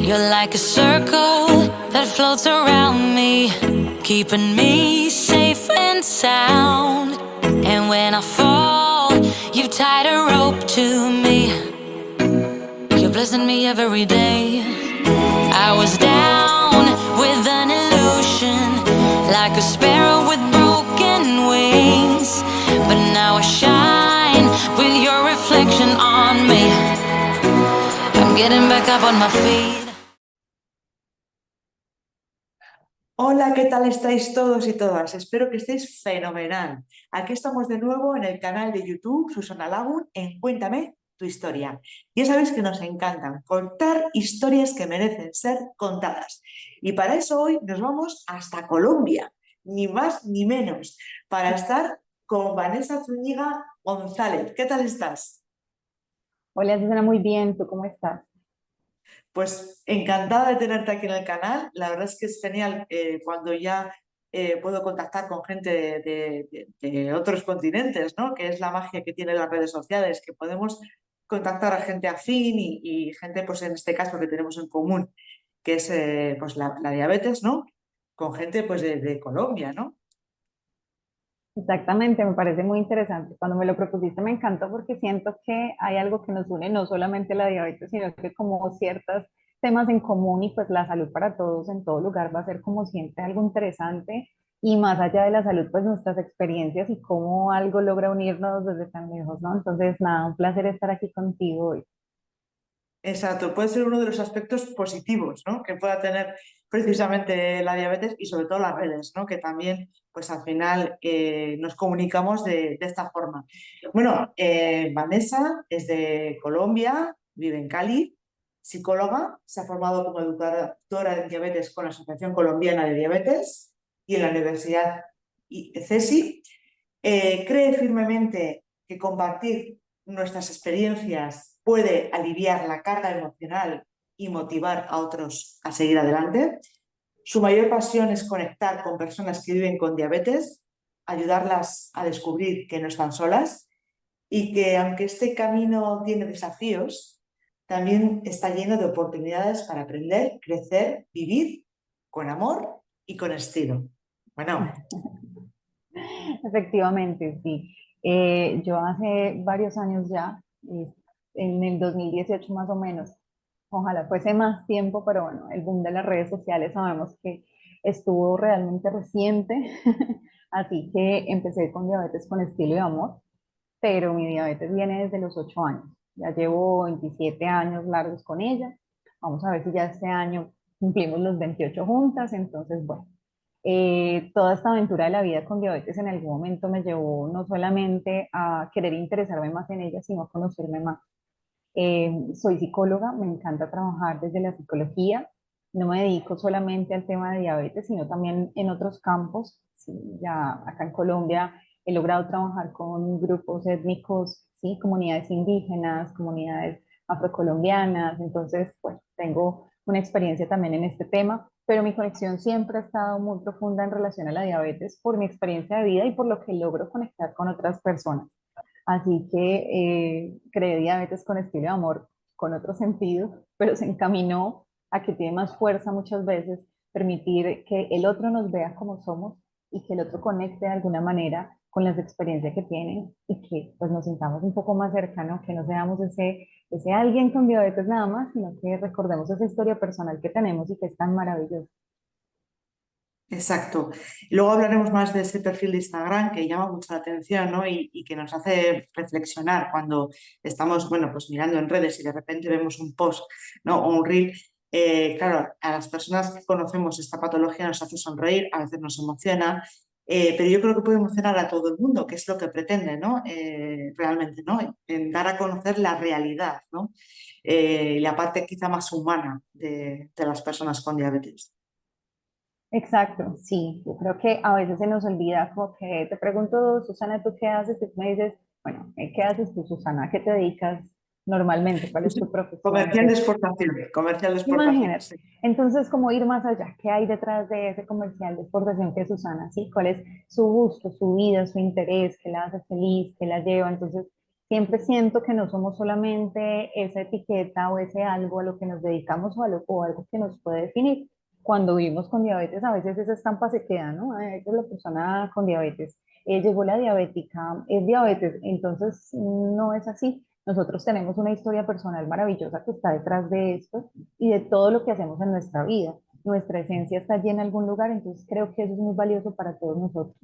You're like a circle that floats around me, keeping me safe and sound. And when I fall, you've tied a rope to me. You're blessing me every day. I was down with an illusion, like a sparrow with broken wings. But now I shine with your reflection on me. I'm getting back up on my feet. Hola, ¿qué tal estáis todos y todas? Espero que estéis fenomenal. Aquí estamos de nuevo en el canal de YouTube Susana Lagun en Cuéntame tu historia. Ya sabéis que nos encantan contar historias que merecen ser contadas. Y para eso hoy nos vamos hasta Colombia, ni más ni menos, para estar con Vanessa Zúñiga González. ¿Qué tal estás? Hola Susana, muy bien, ¿tú cómo estás? Pues encantada de tenerte aquí en el canal. La verdad es que es genial cuando ya puedo contactar con gente de otros continentes, ¿no? Que es la magia que tienen las redes sociales, que podemos contactar a gente afín y gente, pues en este caso, que tenemos en común, que es pues la diabetes, ¿no? Con gente pues de Colombia, ¿no? Exactamente, me parece muy interesante. Cuando me lo propusiste me encantó porque siento que hay algo que nos une, no solamente la diabetes, sino que como ciertos temas en común y pues la salud para todos en todo lugar va a ser como siempre algo interesante y más allá de la salud, pues nuestras experiencias y cómo algo logra unirnos desde tan lejos, ¿no? Entonces, nada, un placer estar aquí contigo hoy. Exacto, puede ser uno de los aspectos positivos, ¿no? Que pueda tener precisamente la diabetes y sobre todo las redes, ¿no? Que también, pues al final nos comunicamos de esta forma. Bueno, Vanessa es de Colombia, vive en Cali, psicóloga, se ha formado como educadora en diabetes con la Asociación Colombiana de Diabetes y en la Universidad CESI. Cree firmemente que compartir nuestras experiencias puede aliviar la carga emocional y motivar a otros a seguir adelante. Su mayor pasión es conectar con personas que viven con diabetes, ayudarlas a descubrir que no están solas y que aunque este camino tiene desafíos, también está lleno de oportunidades para aprender, crecer, vivir con amor y con estilo. Bueno, Efectivamente, sí. Yo hace varios años ya, en el 2018 más o menos, ojalá fuese más tiempo, pero bueno, el boom de las redes sociales sabemos que estuvo realmente reciente, así que empecé con diabetes con estilo de amor, pero mi diabetes viene desde los 8 años. Ya llevo 27 años largos con ella. Vamos a ver si ya este año cumplimos los 28 juntas, entonces bueno. Toda esta aventura de la vida con diabetes en algún momento me llevó no solamente a querer interesarme más en ella, sino a conocerme más. Soy psicóloga, me encanta trabajar desde la psicología. No me dedico solamente al tema de diabetes, sino también en otros campos. Sí, ya acá en Colombia he logrado trabajar con grupos étnicos, sí, comunidades indígenas, comunidades afrocolombianas. Entonces, pues tengo una experiencia también en este tema, pero mi conexión siempre ha estado muy profunda en relación a la diabetes por mi experiencia de vida y por lo que logro conectar con otras personas. Así que creé diabetes con estilo de amor, con otro sentido, pero se encaminó a que tiene más fuerza muchas veces, permitir que el otro nos vea como somos y que el otro conecte de alguna manera con las experiencias que tiene y que pues nos sintamos un poco más cercanos, que no seamos ese alguien con diabetes nada más, sino que recordemos esa historia personal que tenemos y que es tan maravillosa. exacto. Luego hablaremos más de ese perfil de Instagram que llama mucho la atención, ¿no? Y que nos hace reflexionar cuando estamos, bueno, pues mirando en redes y de repente vemos un post, ¿no? O un reel. Claro, a las personas que conocemos esta patología nos hace sonreír, a veces nos emociona, pero yo creo que puede emocionar a todo el mundo, que es lo que pretende, ¿no? Realmente, ¿no? En dar a conocer la realidad, ¿no? La parte quizá más humana de las personas con diabetes. Exacto, sí, yo creo que a veces se nos olvida como que te pregunto, Susana, ¿tú qué haces? Y tú me dices, bueno, ¿qué haces tú, Susana? ¿A qué te dedicas normalmente? ¿Cuál es tu profesión? Comercial de exportación, comercial de exportación, Imagínate. sí. Entonces, como ir más allá, ¿qué hay detrás de ese comercial de exportación que es Susana? ¿Sí? ¿Cuál es su gusto, su vida, su interés, qué la hace feliz, qué la lleva? Entonces, siempre siento que no somos solamente esa etiqueta o ese algo a lo que nos dedicamos o algo que nos puede definir. Cuando vivimos con diabetes, a veces esa estampa se queda, ¿no? Esa es la persona con diabetes. Llegó la diabética, es diabetes, entonces no es así. Nosotros tenemos una historia personal maravillosa que está detrás de esto y de todo lo que hacemos en nuestra vida. Nuestra esencia está allí en algún lugar, entonces creo que eso es muy valioso para todos nosotros.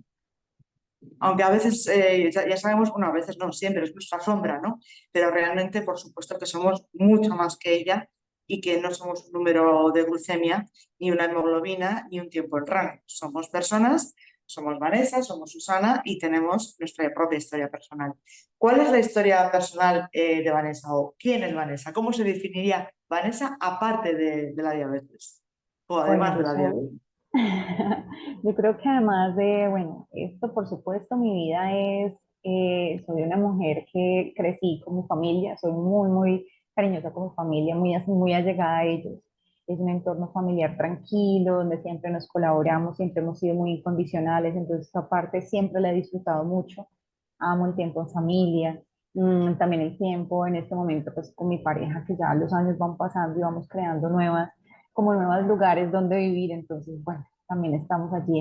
Aunque a veces, ya sabemos, bueno, a veces no, siempre es nuestra sombra, ¿no? Pero realmente, por supuesto que somos mucho más que ella y que no somos un número de glucemia, ni una hemoglobina, ni un tiempo en rango. Somos personas, somos Vanessa, somos Susana y tenemos nuestra propia historia personal. ¿Cuál es la historia personal de Vanessa o quién es Vanessa? ¿Cómo se definiría Vanessa aparte de la diabetes? O Bueno, además de yo la soy, diabetes. yo creo que además de, bueno, esto por supuesto, mi vida es, soy una mujer que crecí con mi familia, soy muy, muy cariñosa con mi familia, muy allegada a ellos. Es un entorno familiar tranquilo, donde siempre nos colaboramos, siempre hemos sido muy incondicionales, entonces esta parte siempre la he disfrutado mucho. Amo el tiempo en familia, también el tiempo en este momento pues con mi pareja, que ya los años van pasando y vamos creando como nuevos lugares donde vivir, entonces, bueno, también estamos allí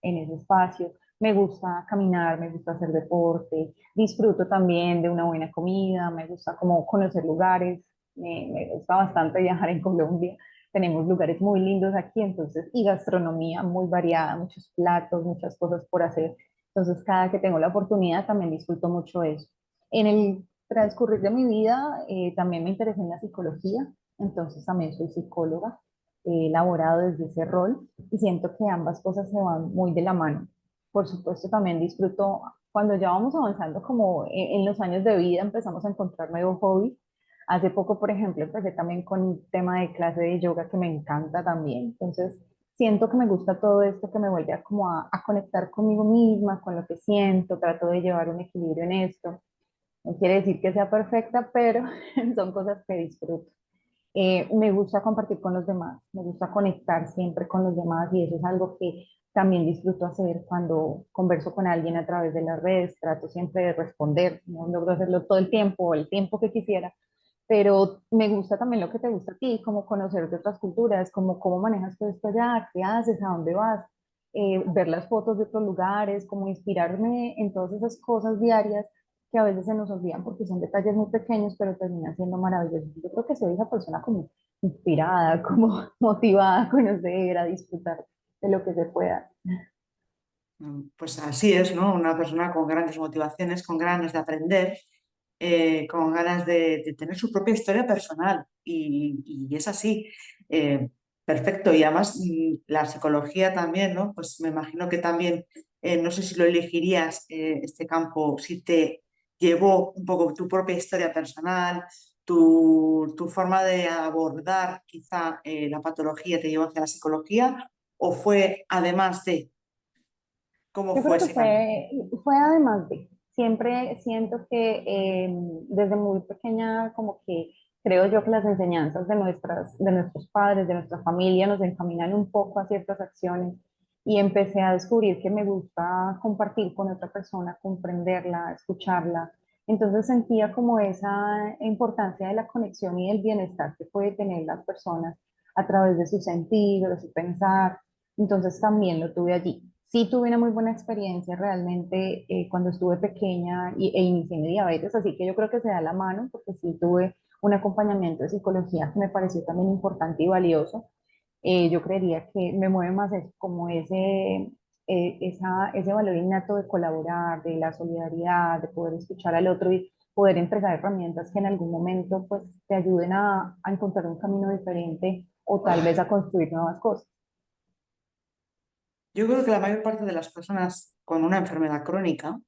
en ese espacio. Me gusta caminar, me gusta hacer deporte, disfruto también de una buena comida, me gusta como conocer lugares, me gusta bastante viajar en Colombia. Tenemos lugares muy lindos aquí, entonces, y gastronomía muy variada, muchos platos, muchas cosas por hacer. Entonces, cada que tengo la oportunidad también disfruto mucho eso. En el transcurrir de mi vida, también me interesé en la psicología, entonces también soy psicóloga, he elaborado desde ese rol y siento que ambas cosas se van muy de la mano. Por supuesto, también disfruto cuando ya vamos avanzando como en los años de vida, empezamos a encontrar nuevos hobbies. Hace poco, por ejemplo, empecé también con un tema de clase de yoga que me encanta también. Entonces, siento que me gusta todo esto que me vuelve a conectar conmigo misma, con lo que siento, trato de llevar un equilibrio en esto. No quiere decir que sea perfecta, pero son cosas que disfruto. Me gusta compartir con los demás, me gusta conectar siempre con los demás y eso es algo que también disfruto hacer cuando converso con alguien a través de las redes, trato siempre de responder, no logro hacerlo todo el tiempo o el tiempo que quisiera, pero me gusta también lo que te gusta a ti, como conocer de otras culturas, como cómo manejas todo esto allá, qué haces, a dónde vas, ver las fotos de otros lugares, como inspirarme en todas esas cosas diarias que a veces se nos olvidan porque son detalles muy pequeños, pero terminan siendo maravillosos. Yo creo que soy esa persona como inspirada, como motivada a conocer, a disfrutar de lo que se pueda. Pues así es, ¿no? Una persona con grandes motivaciones, con ganas de aprender, con ganas de tener su propia historia personal. Y es así. Perfecto. Y además la psicología también, ¿no? Pues me imagino que también, no sé si lo elegirías este campo, si te llevó un poco tu propia historia personal, tu forma de abordar quizá la patología te llevó hacia la psicología, o fue además de... ¿Cómo Yo fue creo que ese camino? fue además de, siempre siento que desde muy pequeña como que creo yo que las enseñanzas de nuestros padres, de nuestra familia nos encaminan un poco a ciertas acciones y empecé a descubrir que me gusta compartir con otra persona, comprenderla, escucharla. Entonces sentía como esa importancia de la conexión y del bienestar que puede tener las personas a través de su sentido, de su pensar. Entonces también lo tuve allí. Sí tuve una muy buena experiencia realmente cuando estuve pequeña e inicié mi diabetes, así que yo creo que se da la mano porque sí tuve un acompañamiento de psicología que me pareció también importante y valioso. Yo creería que me mueve más eso, como ese valor innato de colaborar, de la solidaridad, de poder escuchar al otro y poder entregar herramientas que en algún momento pues te ayuden a encontrar un camino diferente o tal vez a construir nuevas cosas. Yo creo que la mayor parte de las personas con una enfermedad crónica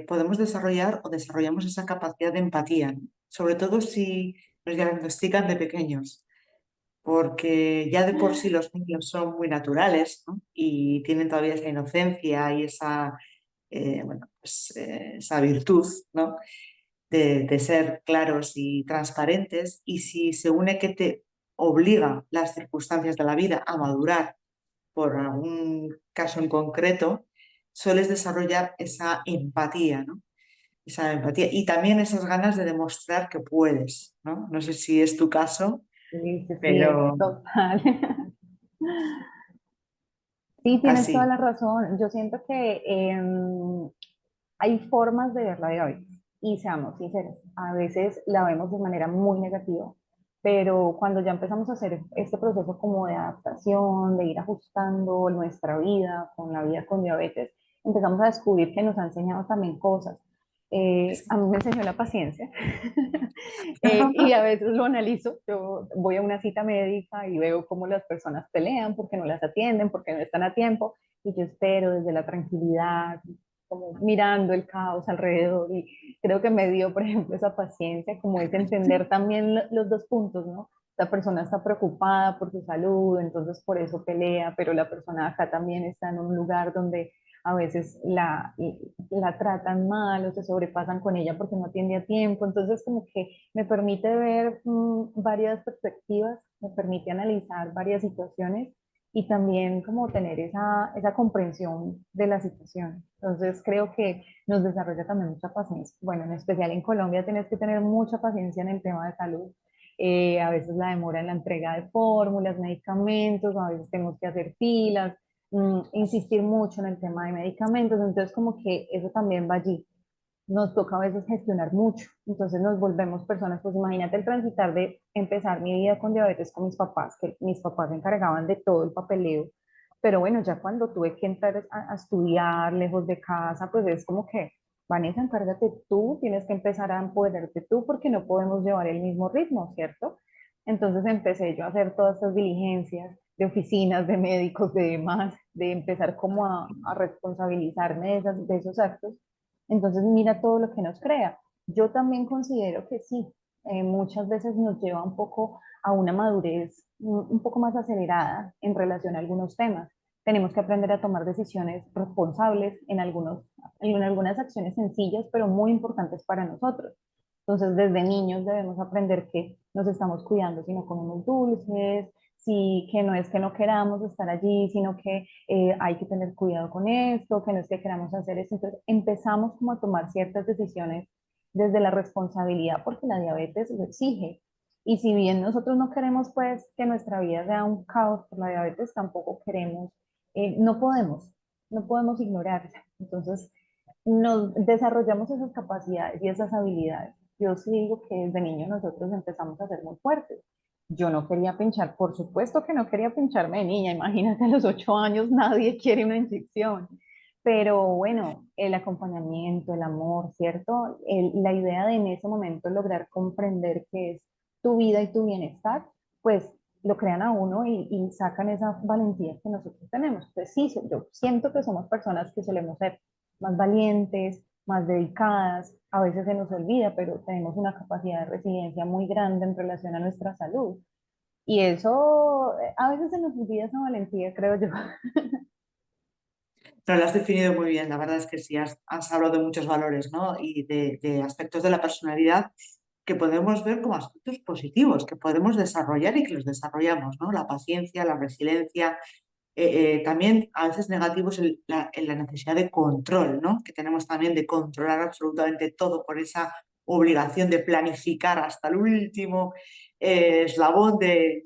podemos desarrollar o desarrollamos esa capacidad de empatía, ¿no? Sobre todo si nos diagnostican de pequeños, porque ya de por sí los niños son muy naturales, ¿no? Y tienen todavía esa inocencia y esa, bueno, pues, esa virtud, ¿no? De ser claros y transparentes, y si se une que te obliga las circunstancias de la vida a madurar por algún caso en concreto, sueles desarrollar esa empatía, ¿no? esa empatía y también esas ganas de demostrar que puedes, ¿no? No sé si es tu caso, Sí, sí, sí, es pero total. Sí, tienes toda así. la razón. Yo siento que hay formas de ver la diabetes y seamos sinceros, a veces la vemos de manera muy negativa, pero cuando ya empezamos a hacer este proceso como de adaptación, de ir ajustando nuestra vida con la vida con diabetes, empezamos a descubrir que nos ha enseñado también cosas. A mí me enseñó la paciencia y a veces lo analizo. Yo voy a una cita médica y veo cómo las personas pelean porque no las atienden, porque no están a tiempo, y yo espero desde la tranquilidad, como mirando el caos alrededor, y creo que me dio, por ejemplo, esa paciencia, como es entender también los dos puntos, ¿no? La persona está preocupada por su salud, entonces por eso pelea, pero la persona acá también está en un lugar donde a veces la tratan mal o se sobrepasan con ella porque no atiende a tiempo. Entonces, como que me permite ver varias perspectivas, me permite analizar varias situaciones y también como tener esa comprensión de la situación. Entonces, creo que nos desarrolla también mucha paciencia. Bueno, en especial en Colombia tienes que tener mucha paciencia en el tema de salud. A veces la demora en la entrega de fórmulas, medicamentos, a veces tenemos que hacer filas, insistir mucho en el tema de medicamentos, entonces como que eso también va allí. Nos toca a veces gestionar mucho, entonces nos volvemos personas, pues imagínate el transitar de empezar mi vida con diabetes con mis papás, que mis papás se encargaban de todo el papeleo, pero bueno, ya cuando tuve que entrar a estudiar lejos de casa, pues es como que, Vanessa, encárgate tú, tienes que empezar a empoderarte tú porque no podemos llevar el mismo ritmo, ¿cierto? Entonces empecé yo a hacer todas estas diligencias de oficinas, de médicos, de demás, de empezar como a responsabilizarme de esos actos. Entonces mira todo lo que nos crea. Yo también considero que sí, muchas veces nos lleva un poco a una madurez un poco más acelerada en relación a algunos temas. Tenemos que aprender a tomar decisiones responsables en algunas acciones sencillas, pero muy importantes para nosotros. Entonces, desde niños debemos aprender que nos estamos cuidando si no comemos dulces, sí, que no es que no queramos estar allí, sino que hay que tener cuidado con esto, que no es que queramos hacer esto. Entonces empezamos como a tomar ciertas decisiones desde la responsabilidad, porque la diabetes lo exige. Y si bien nosotros no queremos pues que nuestra vida sea un caos por la diabetes, tampoco queremos, no podemos, no podemos ignorarla. Entonces nos desarrollamos esas capacidades y esas habilidades. Yo sí digo que desde niño nosotros empezamos a ser muy fuertes. Yo no quería pinchar, por supuesto que no quería pincharme de niña, imagínate a los 8 años nadie quiere una inyección, pero bueno, el acompañamiento, el amor, ¿cierto? La idea de en ese momento lograr comprender qué es tu vida y tu bienestar, pues lo crean a uno y sacan esa valentía que nosotros tenemos. Pues sí, yo siento que somos personas que solemos ser más valientes, más dedicadas, a veces se nos olvida, pero tenemos una capacidad de resiliencia muy grande en relación a nuestra salud. Y eso, a veces se nos olvida esa valentía, creo yo. No, lo has definido muy bien, la verdad es que sí, has hablado de muchos valores, ¿no? Y de aspectos de la personalidad que podemos ver como aspectos positivos, que podemos desarrollar y que los desarrollamos, ¿no? La paciencia, la resiliencia, también a veces negativos en la necesidad de control, ¿no? Que tenemos también de controlar absolutamente todo por esa obligación de planificar hasta el último eslabón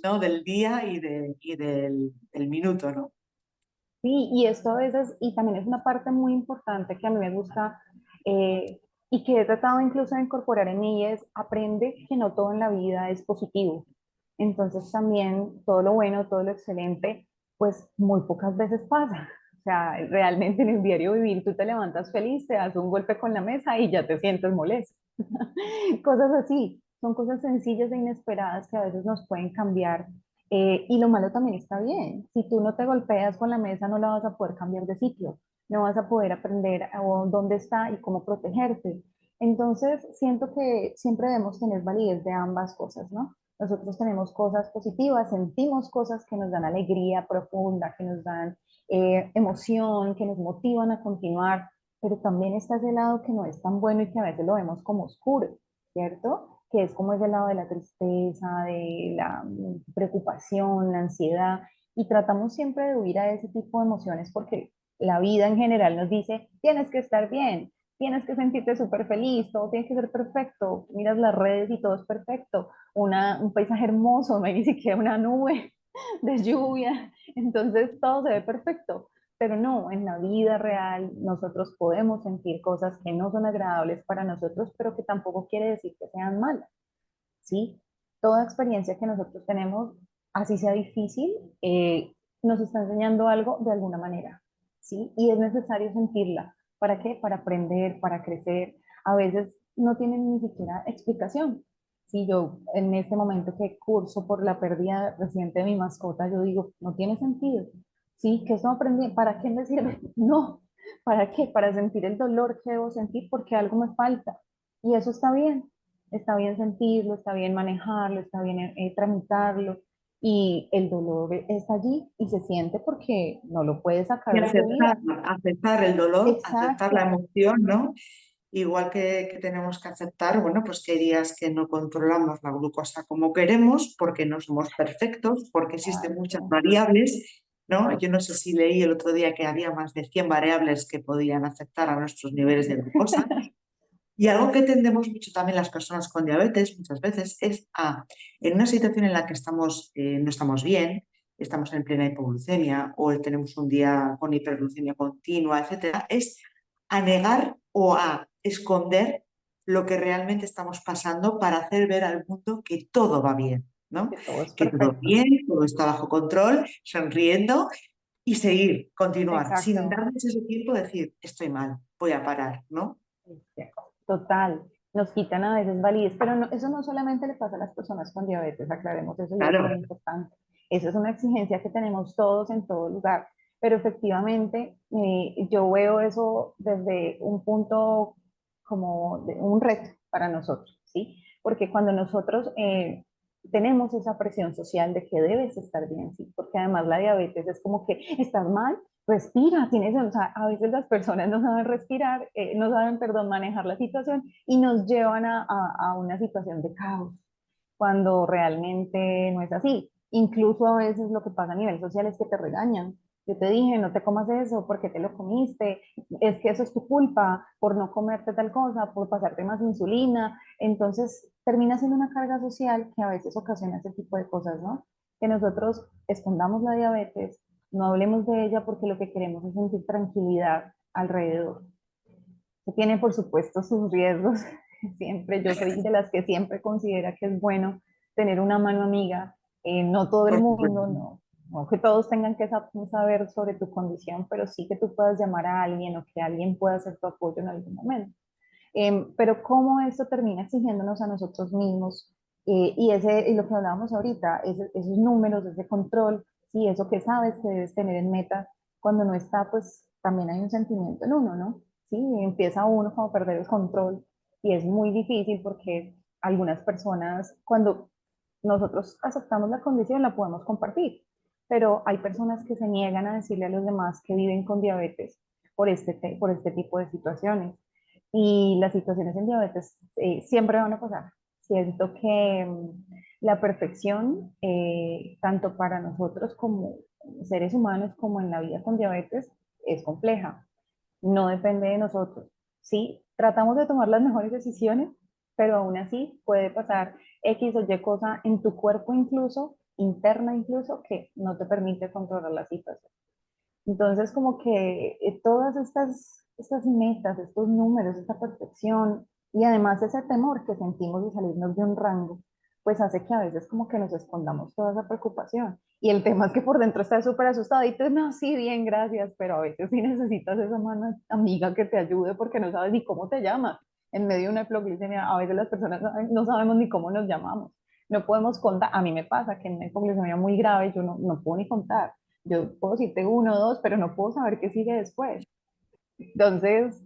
¿no? del día del minuto, ¿no? Sí, y esto a veces, y también es una parte muy importante que a mí me gusta y que he tratado incluso de incorporar en mí, es aprende que no todo en la vida es positivo. Entonces también todo lo bueno, todo lo excelente, pues muy pocas veces pasa. O sea, realmente en el diario vivir tú te levantas feliz, te das un golpe con la mesa y ya te sientes molesto. Cosas así, son cosas sencillas e inesperadas que a veces nos pueden cambiar. Y lo malo también está bien. Si tú no te golpeas con la mesa, no la vas a poder cambiar de sitio, no vas a poder aprender dónde está y cómo protegerte. Entonces, siento que siempre debemos tener validez de ambas cosas, ¿no? Nosotros tenemos cosas positivas, sentimos cosas que nos dan alegría profunda, que nos dan emoción, que nos motivan a continuar, pero también está ese lado que no es tan bueno y que a veces lo vemos como oscuro, ¿cierto? Que es como ese lado de la tristeza, de la preocupación, la ansiedad, y tratamos siempre de huir a ese tipo de emociones porque la vida en general nos dice, tienes que estar bien, tienes que sentirte súper feliz, todo tiene que ser perfecto, miras las redes y todo es perfecto, un paisaje hermoso, no hay ni siquiera una nube de lluvia, entonces todo se ve perfecto. Pero no, en la vida real nosotros podemos sentir cosas que no son agradables para nosotros, pero que tampoco quiere decir que sean malas, ¿sí? Toda experiencia que nosotros tenemos, así sea difícil, nos está enseñando algo de alguna manera, ¿sí? Y es necesario sentirla. ¿Para qué? Para aprender, para crecer. A veces no tienen ni siquiera explicación. Si yo en este momento que curso por la pérdida reciente de mi mascota, yo digo, no tiene sentido. ¿Sí? ¿Qué estoy aprendiendo? ¿Para qué me sirve? No. ¿Para qué? Para sentir el dolor que debo sentir porque algo me falta. Y eso está bien sentirlo, está bien manejarlo, está bien tramitarlo y el dolor está allí y se siente porque no lo puedes Y sacar de tu vida. aceptar, aceptar el dolor, aceptar la Exacto, emoción, ¿no? Igual que tenemos que aceptar, bueno, pues que hay días que no controlamos la glucosa como queremos, porque no somos perfectos, porque existen muchas exacto. variables, ¿no? Yo no sé si leí el otro día que había más de 100 variables que podían afectar a nuestros niveles de glucosa. Y algo que tendemos mucho también las personas con diabetes muchas veces es en una situación en la que estamos, no estamos bien, estamos en plena hipoglucemia o tenemos un día con hiperglucemia continua, etcétera, es a negar o a esconder lo que realmente estamos pasando para hacer ver al mundo que todo va bien, ¿no? Que todo es Que todo perfecto. bien, todo está bajo control, sonriendo y seguir, continuar, sin Exacto. darnos ese tiempo de decir, estoy mal, voy a parar, ¿no? Total. Nos quitan a veces validez, pero eso no solamente le pasa a las personas con diabetes, aclaremos eso y es muy Claro. importante. Esa es una exigencia que tenemos todos en todo lugar, pero efectivamente yo veo eso desde un punto como de un reto para nosotros, ¿sí? Porque cuando nosotros tenemos esa presión social de que debes estar bien, ¿sí? Porque además la diabetes es como que estás mal, respira, tienes, o sea, a veces las personas no saben respirar, no saben, perdón, manejar la situación y nos llevan a una situación de caos, cuando realmente no es así. Incluso a veces lo que pasa a nivel social es que te regañan. Yo te dije, no te comas eso, porque te lo comiste, es que eso es tu culpa por no comerte tal cosa, por pasarte más insulina. Entonces termina siendo una carga social que a veces ocasiona ese tipo de cosas, ¿no? Que nosotros escondamos la diabetes, no hablemos de ella porque lo que queremos es sentir tranquilidad alrededor. Que tiene, por supuesto, sus riesgos. Siempre, yo soy de las que siempre considera que es bueno tener una mano amiga. No todo el Por mundo, supuesto. no que todos tengan que saber sobre tu condición, pero sí que tú puedas llamar a alguien o que alguien pueda ser tu apoyo en algún momento. Pero cómo esto termina exigiéndonos a nosotros mismos y lo que hablábamos ahorita, esos números, ese control, sí, eso que sabes que debes tener en meta, cuando no está, pues también hay un sentimiento en uno, ¿no? Sí, empieza uno como a perder el control y es muy difícil porque algunas personas, cuando nosotros aceptamos la condición, la podemos compartir, pero hay personas que se niegan a decirle a los demás que viven con diabetes por este tipo de situaciones. Y las situaciones en diabetes siempre van a pasar. Siento que la perfección, tanto para nosotros como seres humanos, como en la vida con diabetes, es compleja. No depende de nosotros. Sí, tratamos de tomar las mejores decisiones, pero aún así puede pasar X o Y cosa en tu cuerpo incluso, interna incluso, que no te permite controlar la situación. Entonces, como que todas estas metas, estos números, esta perfección y además ese temor que sentimos de salirnos de un rango, pues hace que a veces como que nos escondamos toda esa preocupación. Y el tema es que por dentro estás súper asustado y tú, no, sí, bien, gracias, pero a veces sí necesitas esa mano amiga que te ayude porque no sabes ni cómo te llamas. En medio de una hipoglucemia, a veces las personas no sabemos ni cómo nos llamamos. No podemos contar, a mí me pasa que en una hipoglucemia muy grave yo no puedo ni contar. Yo puedo decirte uno o dos, pero no puedo saber qué sigue después. Entonces,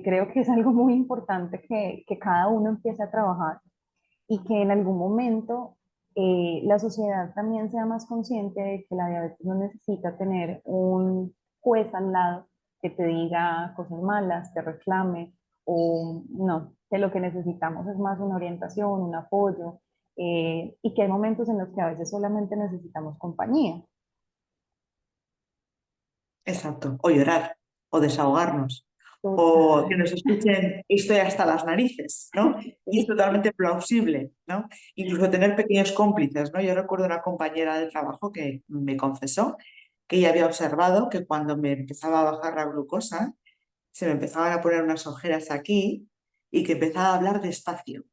creo que es algo muy importante que cada uno empiece a trabajar y que en algún momento la sociedad también sea más consciente de que la diabetes no necesita tener un juez al lado que te diga cosas malas, te reclame, o no, que lo que necesitamos es más una orientación, un apoyo, y que hay momentos en los que a veces solamente necesitamos compañía. Exacto. O llorar, o desahogarnos, o que Total. nos escuchen estoy hasta las narices, ¿no? Y es totalmente plausible, ¿no? Incluso tener pequeños cómplices, ¿no? Yo recuerdo una compañera de trabajo que me confesó que ella había observado que cuando me empezaba a bajar la glucosa, se me empezaban a poner unas ojeras aquí y que empezaba a hablar despacio.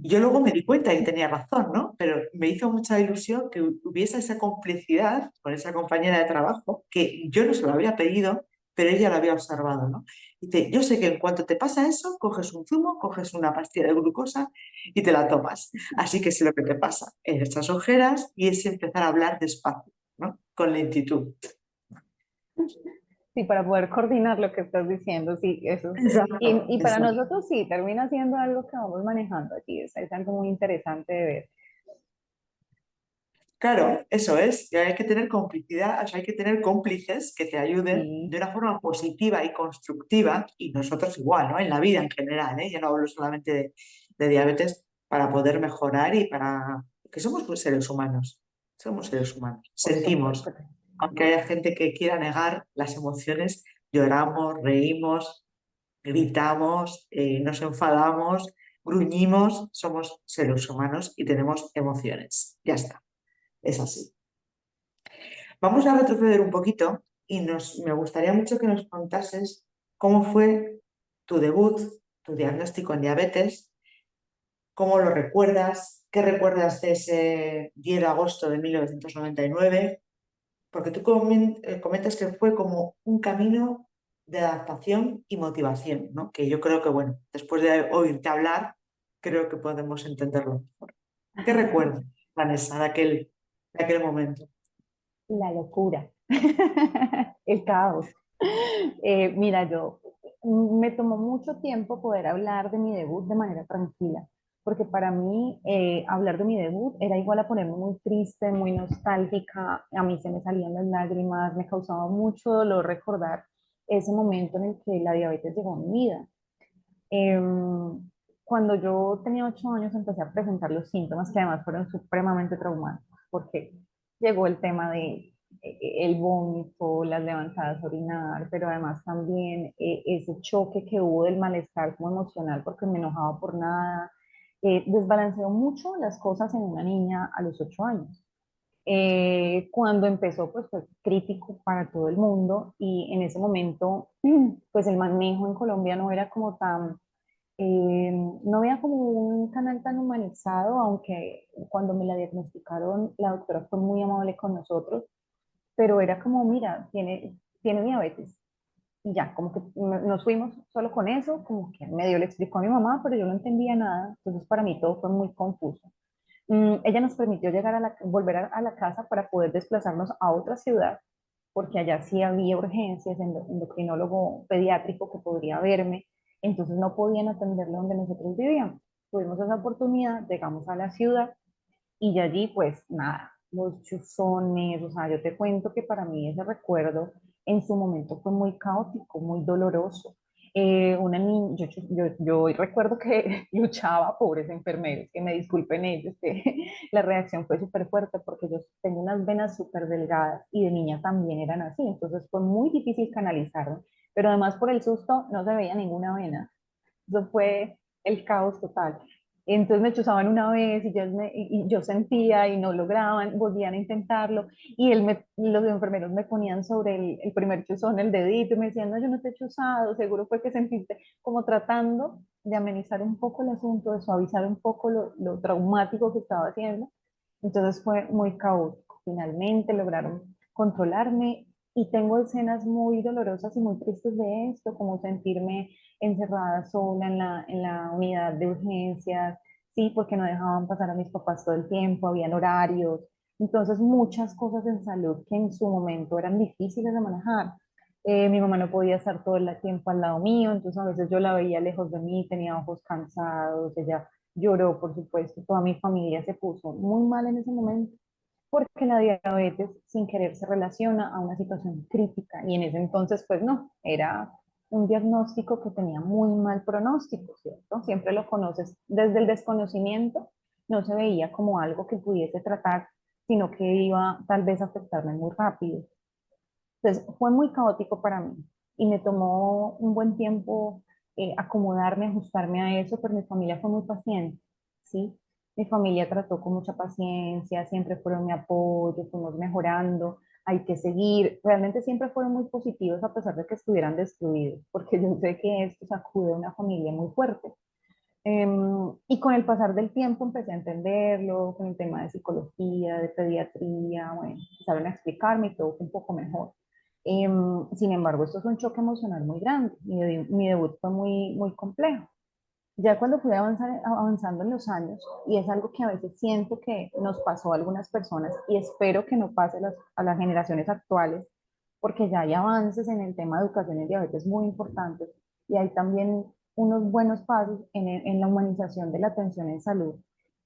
Yo luego me di cuenta y tenía razón, ¿no? Pero me hizo mucha ilusión que hubiese esa complicidad con esa compañera de trabajo que yo no se lo había pedido, pero ella lo había observado, ¿no? Dice, yo sé que en cuanto te pasa eso, coges un zumo, coges una pastilla de glucosa y te la tomas. Así que sé lo que te pasa en estas ojeras y es empezar a hablar despacio, ¿no? Con lentitud. Sí, para poder coordinar lo que estás diciendo, sí, eso. Exacto, Y para exacto. nosotros sí, termina siendo algo que vamos manejando allí, es algo muy interesante de ver. Claro, eso es. Y hay que tener complicidad, o sea, hay que tener cómplices que te ayuden Sí, de una forma positiva y constructiva, y nosotros igual, ¿no? En la vida en general, ¿eh? Yo no hablo solamente de diabetes, para poder mejorar y para... que somos pues, seres humanos, somos seres humanos, por supuesto. sentimos, aunque haya gente que quiera negar las emociones, lloramos, reímos, gritamos, nos enfadamos, gruñimos, somos seres humanos y tenemos emociones. Ya está. Es así. Vamos a retroceder un poquito y me gustaría mucho que nos contases cómo fue tu debut, tu diagnóstico en diabetes, cómo lo recuerdas, qué recuerdas de ese 10 de agosto de 1999, porque tú comentas que fue como un camino de adaptación y motivación, ¿no? Que yo creo que, bueno, después de oírte hablar, creo que podemos entenderlo mejor. ¿Qué recuerdas, Vanessa, de aquel momento? La locura, el caos. Mira, yo me tomó mucho tiempo poder hablar de mi debut de manera tranquila, porque para mí hablar de mi debut era igual a ponerme muy triste, muy nostálgica, a mí se me salían las lágrimas, me causaba mucho dolor recordar ese momento en el que la diabetes llegó a mi vida. Em, Cuando yo tenía 8 años empecé a presentar los síntomas que además fueron supremamente traumáticos, porque llegó el tema de el vómito, las levantadas a orinar, pero además también ese choque que hubo del malestar como emocional porque me enojaba por nada, desbalanceó mucho las cosas en una niña a los 8 años. Cuando empezó, pues fue crítico para todo el mundo y en ese momento, pues el manejo en Colombia no era como tan no había como un canal tan humanizado, aunque cuando me la diagnosticaron, la doctora fue muy amable con nosotros, pero era como, mira, tiene diabetes. Y ya, como que nos fuimos solo con eso, como que medio le explicó a mi mamá, pero yo no entendía nada, entonces para mí todo fue muy confuso. Ella nos permitió llegar volver a la casa para poder desplazarnos a otra ciudad, porque allá sí había urgencias, endocrinólogo pediátrico que podría verme, entonces no podían atenderlo donde nosotros vivíamos. Tuvimos esa oportunidad, llegamos a la ciudad y de allí pues nada, los chuzones, o sea, yo te cuento que para mí ese recuerdo en su momento fue muy caótico, muy doloroso. Una niña, yo hoy recuerdo que luchaba, pobres enfermeros, que me disculpen ellos, que la reacción fue súper fuerte porque yo tengo unas venas súper delgadas y de niña también eran así, entonces fue muy difícil canalizarme, pero además por el susto no se veía ninguna vena. Eso fue el caos total. Entonces me chuzaban una vez y yo sentía y no lograban, volvían a intentarlo y los enfermeros me ponían sobre el primer chuzón el dedito y me decían, no, yo no te he chuzado, seguro fue que sentiste, como tratando de amenizar un poco el asunto, de suavizar un poco lo traumático que estaba haciendo. Entonces fue muy caótico. Finalmente lograron controlarme y tengo escenas muy dolorosas y muy tristes de esto, como sentirme encerrada sola en la unidad de urgencias, sí, porque no dejaban pasar a mis papás todo el tiempo, habían horarios, entonces muchas cosas en salud que en su momento eran difíciles de manejar. Mi mamá no podía estar todo el tiempo al lado mío, entonces a veces yo la veía lejos de mí, tenía ojos cansados, ella lloró, por supuesto, toda mi familia se puso muy mal en ese momento porque la diabetes sin querer se relaciona a una situación crítica y en ese entonces pues no, era un diagnóstico que tenía muy mal pronóstico, ¿cierto? Siempre lo conoces desde el desconocimiento, no se veía como algo que pudiese tratar, sino que iba tal vez a afectarme muy rápido. Entonces fue muy caótico para mí y me tomó un buen tiempo acomodarme, ajustarme a eso, pero mi familia fue muy paciente, ¿sí? Mi familia trató con mucha paciencia, siempre fueron mi apoyo, fuimos mejorando, hay que seguir. Realmente siempre fueron muy positivos a pesar de que estuvieran destruidos, porque yo sé que esto sacude a una familia muy fuerte. Y con el pasar del tiempo empecé a entenderlo, con el tema de psicología, de pediatría, bueno, empezaron a explicarme y todo fue un poco mejor. Sin embargo, esto es un choque emocional muy grande. Mi debut fue muy complejo. Ya cuando fui avanzando en los años, y es algo que a veces siento que nos pasó a algunas personas y espero que no pase a las generaciones actuales, porque ya hay avances en el tema de educación en diabetes muy importantes y hay también unos buenos pasos en la humanización de la atención en salud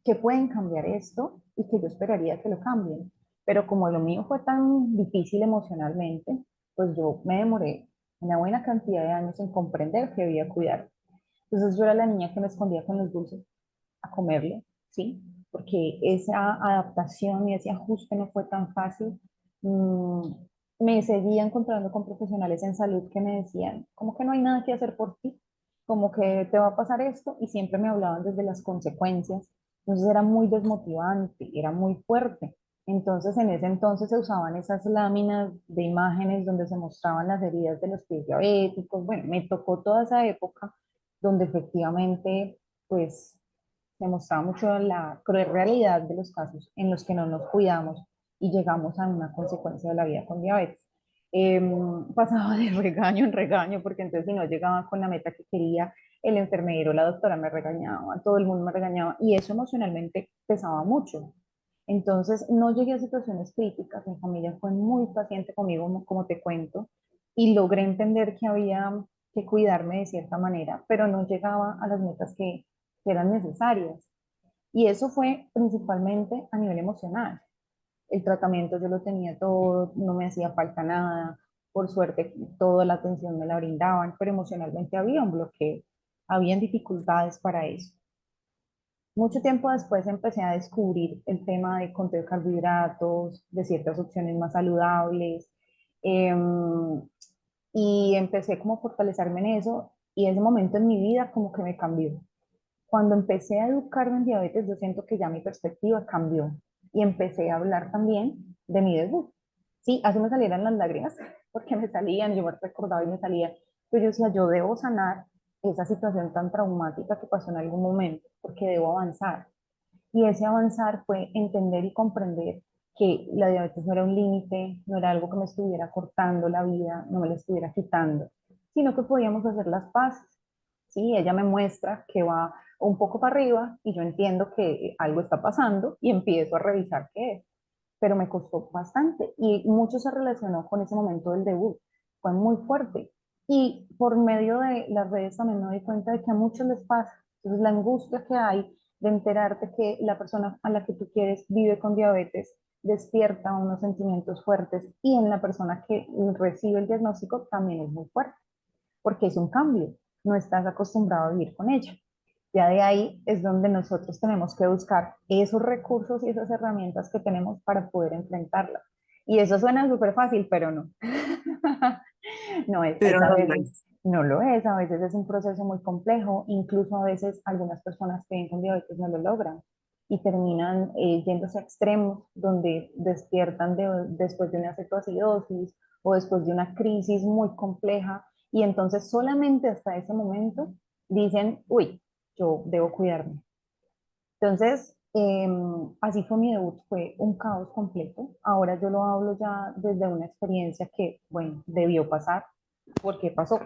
que pueden cambiar esto y que yo esperaría que lo cambien. Pero como lo mío fue tan difícil emocionalmente, pues yo me demoré una buena cantidad de años en comprender que debía cuidar. Entonces yo era la niña que me escondía con los dulces a comerlo, ¿sí? Porque esa adaptación y ese ajuste no fue tan fácil. Mm, Me seguía encontrando con profesionales en salud que me decían, como que no hay nada que hacer por ti, como que te va a pasar esto, y siempre me hablaban desde las consecuencias. Entonces era muy desmotivante, era muy fuerte. Entonces en ese entonces se usaban esas láminas de imágenes donde se mostraban las heridas de los pies diabéticos. Bueno, me tocó toda esa época donde efectivamente pues se mostraba mucho la cruel realidad de los casos en los que no nos cuidamos y llegamos a una consecuencia de la vida con diabetes. Pasaba de regaño en regaño, porque entonces si no llegaba con la meta que quería, el enfermero, la doctora me regañaba, todo el mundo me regañaba, y eso emocionalmente pesaba mucho. Entonces no llegué a situaciones críticas, mi familia fue muy paciente conmigo, como te cuento, y logré entender que había que cuidarme de cierta manera, pero no llegaba a las metas que eran necesarias. Y eso fue principalmente a nivel emocional. El tratamiento yo lo tenía todo, no me hacía falta nada, por suerte toda la atención me la brindaban, pero emocionalmente había un bloqueo, habían dificultades para eso. Mucho tiempo después empecé a descubrir el tema de control de carbohidratos, de ciertas opciones más saludables, em, y empecé como a fortalecerme en eso, y ese momento en mi vida como que me cambió. Cuando empecé a educarme en diabetes, yo siento que ya mi perspectiva cambió y empecé a hablar también de mi debut. Sí, así me salieran las lágrimas, porque me salían, yo me recordaba y me salía, pero yo decía, yo debo sanar esa situación tan traumática que pasó en algún momento, porque debo avanzar. Y ese avanzar fue entender y comprender que la diabetes no era un límite, no era algo que me estuviera cortando la vida, no me la estuviera quitando, sino que podíamos hacer las paces. Sí, ella me muestra que va un poco para arriba y yo entiendo que algo está pasando y empiezo a revisar qué es, pero me costó bastante y mucho se relacionó con ese momento del debut. Fue muy fuerte. Y por medio de las redes también me doy cuenta de que a muchos les pasa. Entonces, la angustia que hay de enterarte que la persona a la que tú quieres vive con diabetes despierta unos sentimientos fuertes, y en la persona que recibe el diagnóstico también es muy fuerte, porque es un cambio, no estás acostumbrado a vivir con ella. Ya de ahí es donde nosotros tenemos que buscar esos recursos y esas herramientas que tenemos para poder enfrentarla. Y eso suena súper fácil, pero no. No es Pero a no lo veces, es. no lo es, a veces es un proceso muy complejo, incluso a veces algunas personas que viven con diabetes no lo logran y terminan yéndose a extremos donde despiertan después de una cetoacidosis o después de una crisis muy compleja, y entonces solamente hasta ese momento dicen, uy, yo debo cuidarme. Entonces, así fue mi debut, fue un caos completo. Ahora yo lo hablo ya desde una experiencia que, bueno, debió pasar. ¿Por qué pasó?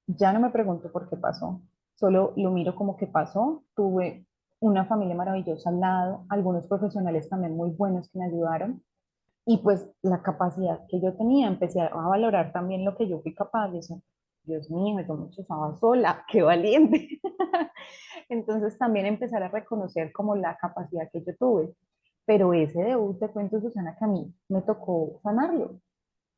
Ya no me pregunto por qué pasó, solo lo miro como que pasó. Tuve una familia maravillosa al lado, algunos profesionales también muy buenos que me ayudaron, y pues la capacidad que yo tenía, empecé a valorar también lo que yo fui capaz de hacer. Dios mío, yo me chuzaba sola, qué valiente. Entonces también empezar a reconocer como la capacidad que yo tuve. Pero ese debut, te cuento, Susana, que a mí me tocó sanarlo,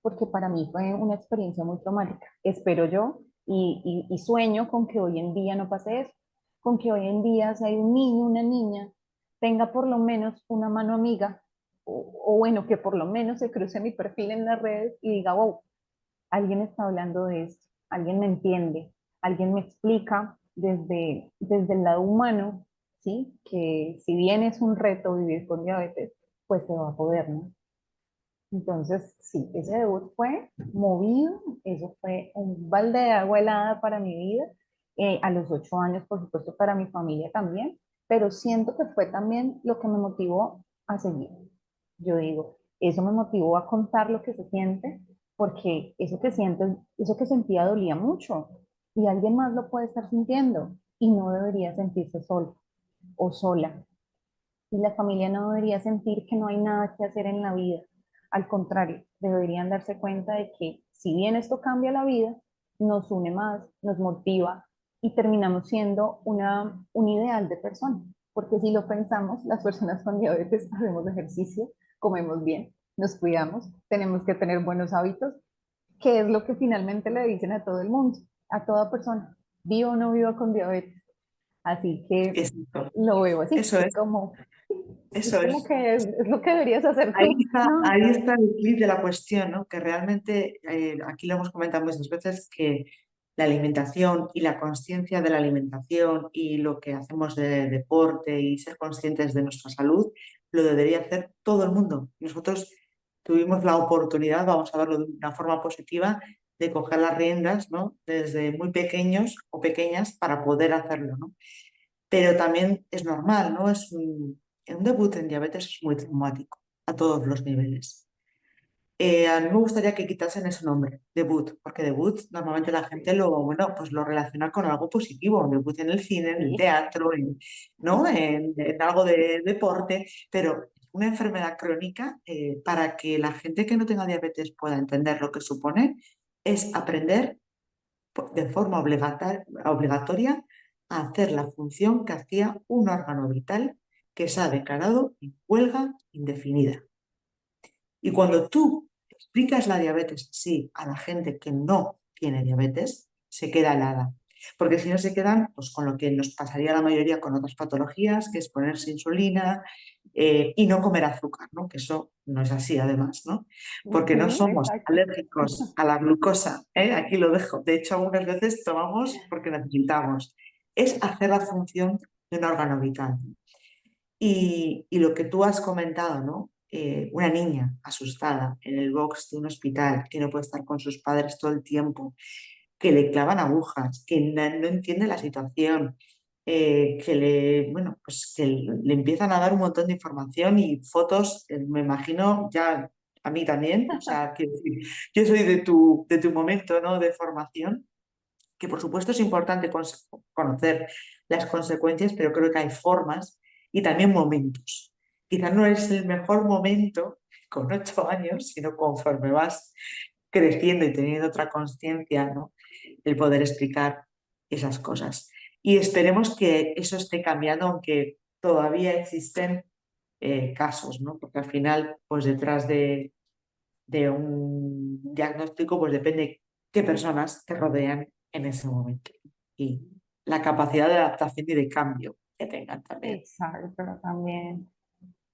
porque para mí fue una experiencia muy traumática. Espero yo y sueño con que hoy en día no pase eso, con que hoy en día si hay un niño, una niña, tenga por lo menos una mano amiga, o bueno, que por lo menos se cruce mi perfil en las redes y diga, wow, alguien está hablando de esto, alguien me entiende, alguien me explica desde el lado humano, ¿sí? Que si bien es un reto vivir con diabetes, pues se va a poder, ¿no? Entonces, sí, ese debut fue movido, eso fue un balde de agua helada para mi vida, a los 8 años, por supuesto, para mi familia también, pero siento que fue también lo que me motivó a seguir. Yo digo, eso me motivó a contar lo que se siente, porque eso que siento, eso que sentía dolía mucho, y alguien más lo puede estar sintiendo, y no debería sentirse solo o sola. Y la familia no debería sentir que no hay nada que hacer en la vida. Al contrario, deberían darse cuenta de que si bien esto cambia la vida, nos une más, nos motiva y terminamos siendo un ideal de persona. Porque si lo pensamos, las personas con diabetes hacemos ejercicio, comemos bien, nos cuidamos, tenemos que tener buenos hábitos, que es lo que finalmente le dicen a todo el mundo, a toda persona, viva o no viva con diabetes. Así que Exacto. lo veo así, Eso es, es eso como es. que es lo que deberías hacer tú. No, Ahí está el clip de la cuestión, ¿no? Que realmente, aquí lo hemos comentado muchas veces, que la alimentación y la conciencia de la alimentación y lo que hacemos de deporte y ser conscientes de nuestra salud, lo debería hacer todo el mundo. Nosotros tuvimos la oportunidad, vamos a verlo de una forma positiva, de coger las riendas, ¿no? Desde muy pequeños o pequeñas para poder hacerlo, ¿no? Pero también es normal, ¿no? Un debut en diabetes es muy traumático a todos los niveles. A mí me gustaría que quitasen ese nombre, debut, porque debut normalmente la gente bueno, pues lo relaciona con algo positivo, debut en el cine, en el sí, teatro, ¿no? En algo de deporte, pero una enfermedad crónica, para que la gente que no tenga diabetes pueda entender lo que supone, es aprender de forma obligatoria a hacer la función que hacía un órgano vital que se ha declarado en huelga indefinida. Y cuando tú explicas la diabetes sí a la gente que no tiene diabetes, se queda helada. Porque si no se quedan, pues con lo que nos pasaría a la mayoría con otras patologías, que es ponerse insulina y no comer azúcar, ¿no? Que eso no es así además, ¿no? Porque no ujú, somos exacto. alérgicos a la glucosa, ¿eh? Aquí lo dejo. De hecho, algunas veces tomamos porque necesitamos. Es hacer la función de un órgano vital. Y lo que tú has comentado, ¿no? Una niña asustada en el box de un hospital que no puede estar con sus padres todo el tiempo, que le clavan agujas, que no entiende la situación, bueno, pues que le empiezan a dar un montón de información y fotos, me imagino, ya a mí también, o sea, quiero decir, yo soy de tu momento, ¿no? De formación, que por supuesto es importante conocer las consecuencias, pero creo que hay formas y también momentos. Quizás no es el mejor momento con 8 años, sino conforme vas creciendo y teniendo otra conciencia, ¿no? El poder explicar esas cosas. Y esperemos que eso esté cambiando, aunque todavía existen casos, ¿no? Porque al final, pues detrás de un diagnóstico, pues depende qué personas te rodean en ese momento y la capacidad de adaptación y de cambio que tengan también. Exacto, pero también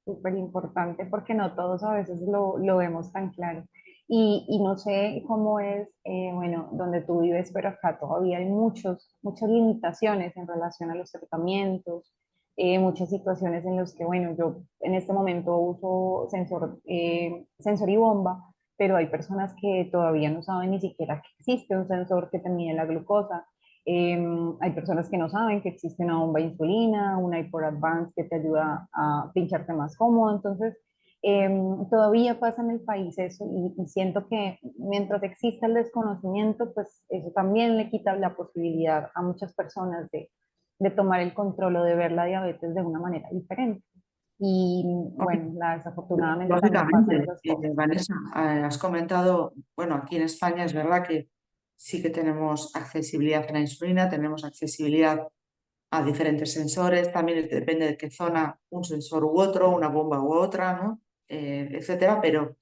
súper importante porque no todos a veces lo vemos tan claro. Y no sé cómo es, bueno, donde tú vives, pero acá todavía hay muchas limitaciones en relación a los tratamientos, muchas situaciones en las que, bueno, yo en este momento uso sensor y bomba, pero hay personas que todavía no saben ni siquiera que existe un sensor que te mide la glucosa. Hay personas que no saben que existe una bomba de insulina, una iPod Advance que te ayuda a pincharte más cómodo. Entonces, todavía pasa en el país eso y siento que mientras exista el desconocimiento, pues eso también le quita la posibilidad a muchas personas de tomar el control o de ver la diabetes de una manera diferente. Y bueno, desafortunadamente también pasan Lógicamente, esas cosas. Vanessa, has comentado, bueno, aquí en España es verdad que sí que tenemos accesibilidad a la insulina, tenemos accesibilidad a diferentes sensores, también depende de qué zona, un sensor u otro, una bomba u otra, ¿no? Etcétera, pero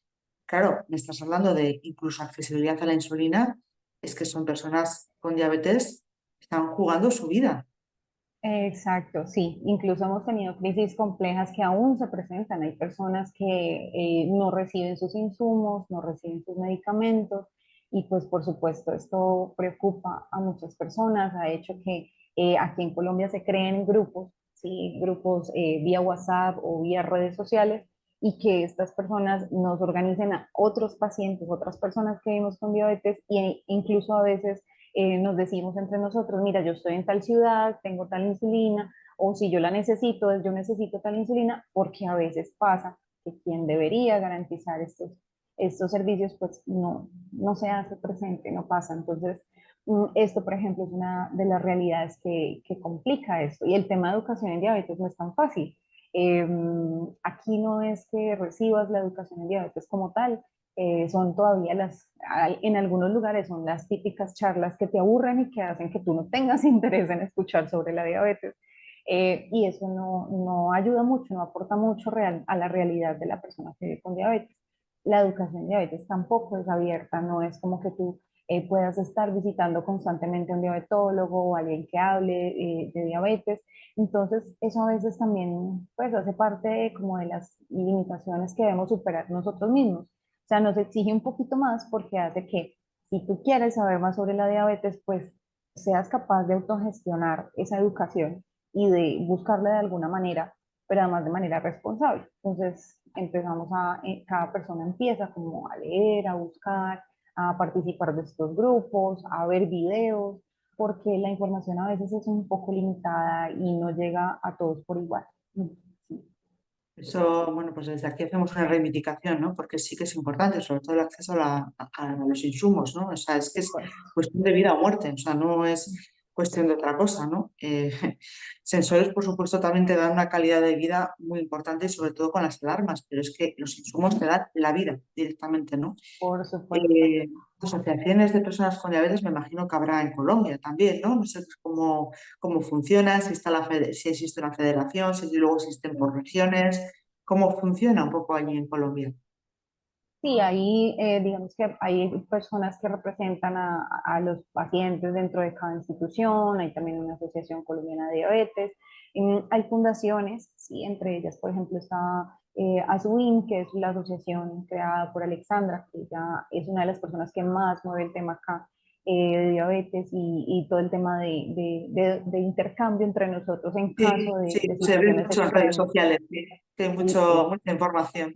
claro, me estás hablando de incluso accesibilidad a la insulina, es que son personas con diabetes que están jugando su vida. Exacto, sí. Incluso hemos tenido crisis complejas que aún se presentan. Hay personas que no reciben sus insumos, no reciben sus medicamentos Y pues por supuesto esto preocupa a muchas personas, ha hecho que aquí en Colombia se creen grupos, ¿sí? Grupos vía WhatsApp o vía redes sociales y que estas personas nos organicen a otros pacientes, otras personas que vivimos con diabetes e incluso a veces nos decimos entre nosotros, mira, yo estoy en tal ciudad, tengo tal insulina, o si yo la necesito, yo necesito tal insulina, porque a veces pasa que quien debería garantizar estos servicios, pues no se hace presente, no pasa. Entonces, esto, por ejemplo, es una de las realidades que complica esto. Y el tema de educación en diabetes no es tan fácil. Aquí no es que recibas la educación en diabetes como tal, son todavía en algunos lugares son las típicas charlas que te aburren y que hacen que tú no tengas interés en escuchar sobre la diabetes. Y eso no ayuda mucho, no aporta mucho a la realidad de la persona que vive con diabetes. La educación en diabetes tampoco es abierta, no es como que tú puedas estar visitando constantemente a un diabetólogo o alguien que hable de diabetes. Entonces, eso a veces también pues hace parte como de las limitaciones que debemos superar nosotros mismos. O sea, nos exige un poquito más porque hace que si tú quieres saber más sobre la diabetes, pues seas capaz de autogestionar esa educación y de buscarla de alguna manera, pero además de manera responsable. Entonces, cada persona empieza como a leer, a buscar, a participar de estos grupos, a ver videos, porque la información a veces es un poco limitada y no llega a todos por igual. Sí, Eso, bueno, pues desde aquí hacemos una reivindicación, ¿no? Porque sí que es importante, sobre todo el acceso a los insumos, ¿no? O sea, es que por es supuesto. cuestión de vida o muerte, o sea, no es cuestión de otra cosa, ¿no? Sensores, por supuesto, también te dan una calidad de vida muy importante, y sobre todo con las alarmas, pero es que los insumos te dan la vida directamente, ¿no? Por supuesto. Eh, Asociaciones de personas con diabetes me imagino que habrá en Colombia también, ¿no? No sé cómo funciona, si está si existe una federación, si luego existen por regiones, cómo funciona un poco allí en Colombia. Sí, ahí digamos que hay personas que representan a los pacientes dentro de cada institución, hay también una asociación colombiana de diabetes, hay fundaciones, sí, entre ellas, por ejemplo, está ASUIN, que es la asociación creada por Alexandra, que ella es una de las personas que más mueve el tema acá de diabetes y todo el tema de intercambio entre nosotros en caso Sí, sí, de se ve situaciones mucho en redes extremas. sociales, sí, que hay Sí, sí. mucha información.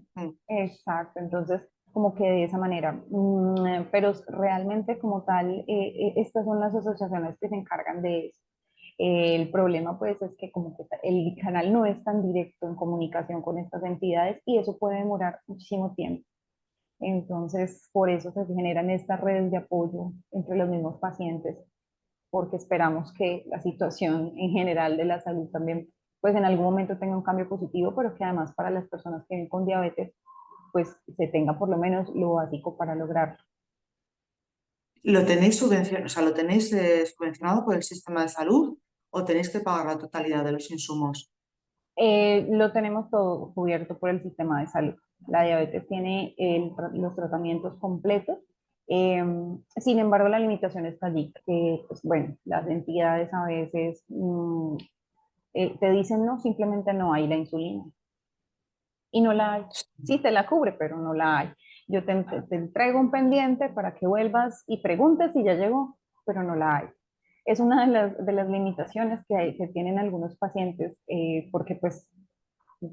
Exacto, entonces como que de esa manera, pero realmente como tal, estas son las asociaciones que se encargan de eso. El problema pues es que como que el canal no es tan directo en comunicación con estas entidades y eso puede demorar muchísimo tiempo. Entonces, por eso se generan estas redes de apoyo entre los mismos pacientes, porque esperamos que la situación en general de la salud también pues en algún momento tenga un cambio positivo, pero que además para las personas que viven con diabetes pues se tenga por lo menos lo básico para lograrlo. ¿Lo tenéis subvencionado, o sea, lo tenéis subvencionado por el sistema de salud o tenéis que pagar la totalidad de los insumos? Lo tenemos todo cubierto por el sistema de salud. La diabetes tiene los tratamientos completos. eh, Sin embargo, la limitación está allí, que pues, bueno, las entidades a veces te dicen no, simplemente no hay la insulina y no la hay. Sí te la cubre, pero no la hay. Yo te entrego un pendiente para que vuelvas y preguntes si ya llegó, pero no la hay. Es una de las limitaciones que tienen algunos pacientes, porque pues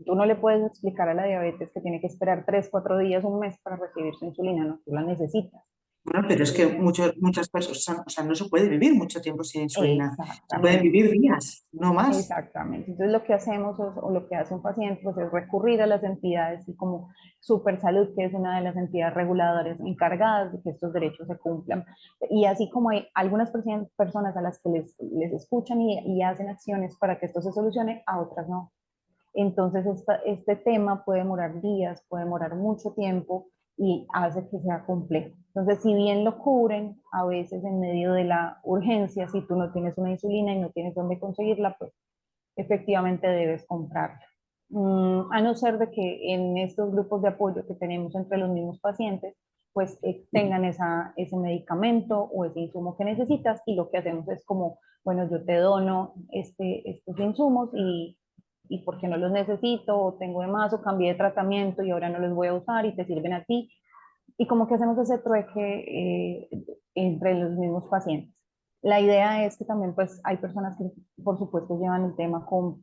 tú no le puedes explicar a la diabetes que tiene que esperar 3, 4 días, un mes para recibir su insulina, no, tú la necesitas. Bueno, pero es que Eh, muchas personas, o sea, no se puede vivir mucho tiempo sin insulina. Se pueden Exactamente. vivir días, no más. Exactamente. Entonces lo que hacemos o lo que hace un paciente pues, es recurrir a las entidades y como Supersalud, que es una de las entidades reguladoras encargadas de que estos derechos se cumplan. Y así como hay algunas personas a las que les escuchan y hacen acciones para que esto se solucione, a otras no. Entonces, este tema puede demorar días, puede demorar mucho tiempo y hace que sea complejo. Entonces, si bien lo cubren, a veces en medio de la urgencia, si tú no tienes una insulina y no tienes dónde conseguirla, pues efectivamente debes comprarla. A no ser de que en estos grupos de apoyo que tenemos entre los mismos pacientes, pues tengan ese medicamento o ese insumo que necesitas y lo que hacemos es como, bueno, yo te dono estos insumos y porque no los necesito o tengo de más o cambié de tratamiento y ahora no los voy a usar y te sirven a ti, y como que hacemos ese trueque entre los mismos pacientes. La idea es que también pues hay personas que por supuesto llevan el tema con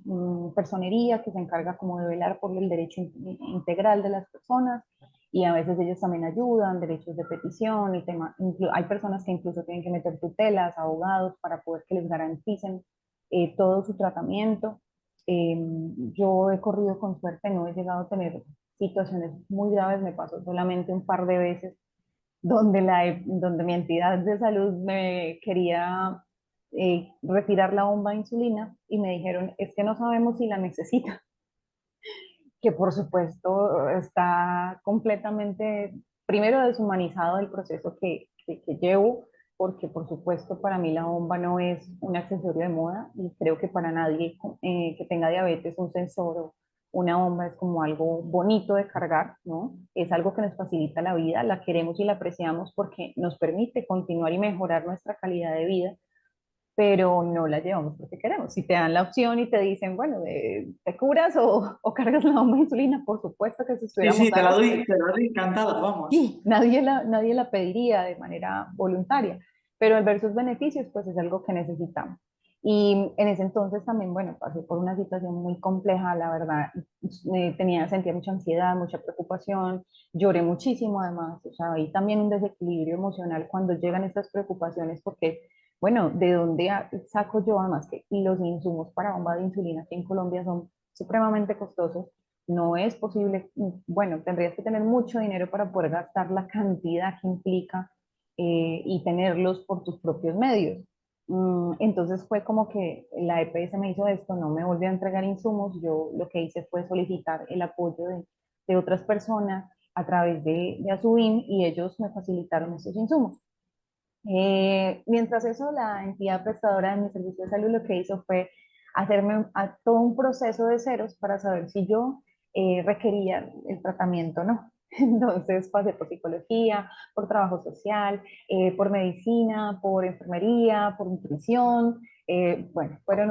personería que se encarga como de velar por el derecho integral de las personas y a veces ellos también ayudan, derechos de petición, el tema, hay personas que incluso tienen que meter tutelas, abogados para poder que les garanticen todo su tratamiento. Eh, yo he corrido con suerte, no he llegado a tener situaciones muy graves, me pasó solamente un par de veces donde, donde mi entidad de salud me quería retirar la bomba de insulina y me dijeron, es que no sabemos si la necesita, que por supuesto está completamente, primero deshumanizado el proceso que llevo, porque por supuesto para mí la bomba no es un accesorio de moda y creo que para nadie que tenga diabetes un sensor o una bomba es como algo bonito de cargar, ¿no? Es algo que nos facilita la vida, la queremos y la apreciamos porque nos permite continuar y mejorar nuestra calidad de vida, pero no la llevamos porque queremos. Si te dan la opción y te dicen, bueno, te curas o cargas la bomba de insulina, por supuesto que si Sí, estuviéramos sí, sanos, te la doy encantada, vamos. sí, nadie la pediría de manera voluntaria, pero el versus beneficios, pues es algo que necesitamos. Y en ese entonces también, bueno, pasé por una situación muy compleja, la verdad, sentía mucha ansiedad, mucha preocupación, lloré muchísimo además, o sea, hay también un desequilibrio emocional cuando llegan estas preocupaciones, porque, bueno, ¿de dónde saco yo además que los insumos para bomba de insulina aquí en Colombia son supremamente costosos? No es posible, bueno, tendrías que tener mucho dinero para poder gastar la cantidad que implica y tenerlos por tus propios medios. Entonces fue como que la EPS me hizo esto, no me volvió a entregar insumos, yo lo que hice fue solicitar el apoyo de otras personas a través de Asubin y ellos me facilitaron estos insumos. Mientras eso, la entidad prestadora de mi servicio de salud lo que hizo fue hacerme todo un proceso de ceros para saber si yo requería el tratamiento o no. Entonces pasé por psicología, por trabajo social, por medicina, por enfermería, por nutrición. Bueno, fueron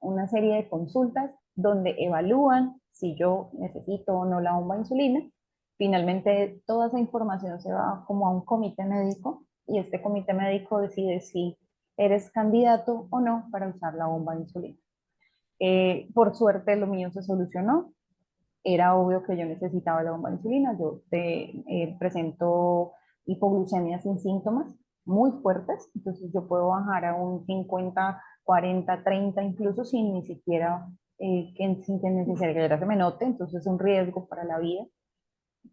una serie de consultas donde evalúan si yo necesito o no la bomba de insulina. Finalmente, toda esa información se va como a un comité médico y este comité médico decide si eres candidato o no para usar la bomba de insulina. Por suerte lo mío se solucionó, era obvio que yo necesitaba la bomba de insulina, yo presento hipoglucemia sin síntomas muy fuertes, entonces yo puedo bajar a un 50, 40, 30 incluso sin ni siquiera sin que necesidad se me note, entonces es un riesgo para la vida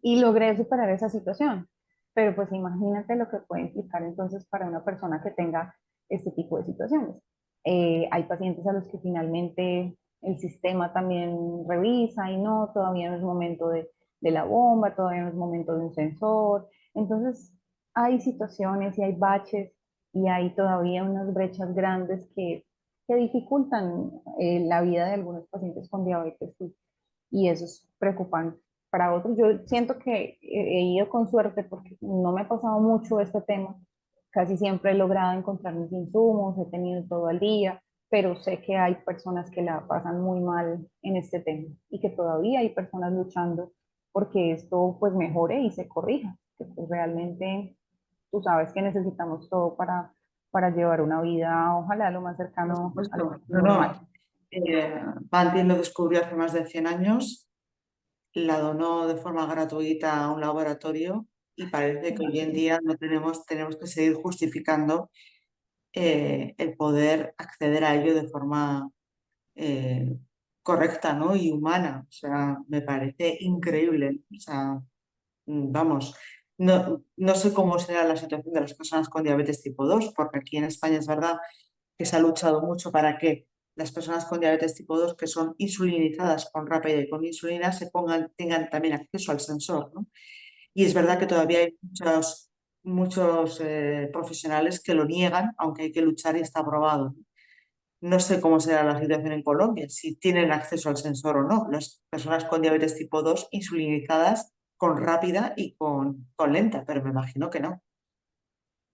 y logré superar esa situación. Pero pues imagínate lo que puede implicar entonces para una persona que tenga este tipo de situaciones. Hay pacientes a los que finalmente el sistema también revisa y no, todavía no es momento de la bomba, todavía no es momento de un sensor. Entonces hay situaciones y hay baches y hay todavía unas brechas grandes que dificultan la vida de algunos pacientes con diabetes y eso es preocupante. Para otros, yo siento que he ido con suerte porque no me ha pasado mucho este tema. Casi siempre he logrado encontrar mis insumos, he tenido todo al día, pero sé que hay personas que la pasan muy mal en este tema y que todavía hay personas luchando porque esto pues mejore y se corrija. Que pues, realmente tú sabes que necesitamos todo para llevar una vida, ojalá lo más Por cercano a lo supuesto. No, normal. no. Banti lo descubrió hace más de 100 años, la donó de forma gratuita a un laboratorio y parece que hoy en día no tenemos que seguir justificando el poder acceder a ello de forma eh, correcta, ¿no? Y humana. O sea, me parece increíble. O sea, vamos, no sé cómo será la situación de las personas con diabetes tipo 2 porque aquí en España es verdad que se ha luchado mucho para que las personas con diabetes tipo 2 que son insulinizadas con rápida y con insulina tengan también acceso al sensor, ¿no? Y es verdad que todavía hay muchos profesionales que lo niegan, aunque hay que luchar y está aprobado. No sé cómo será la situación en Colombia, si tienen acceso al sensor o no, las personas con diabetes tipo 2 insulinizadas con rápida y con lenta, pero me imagino que no.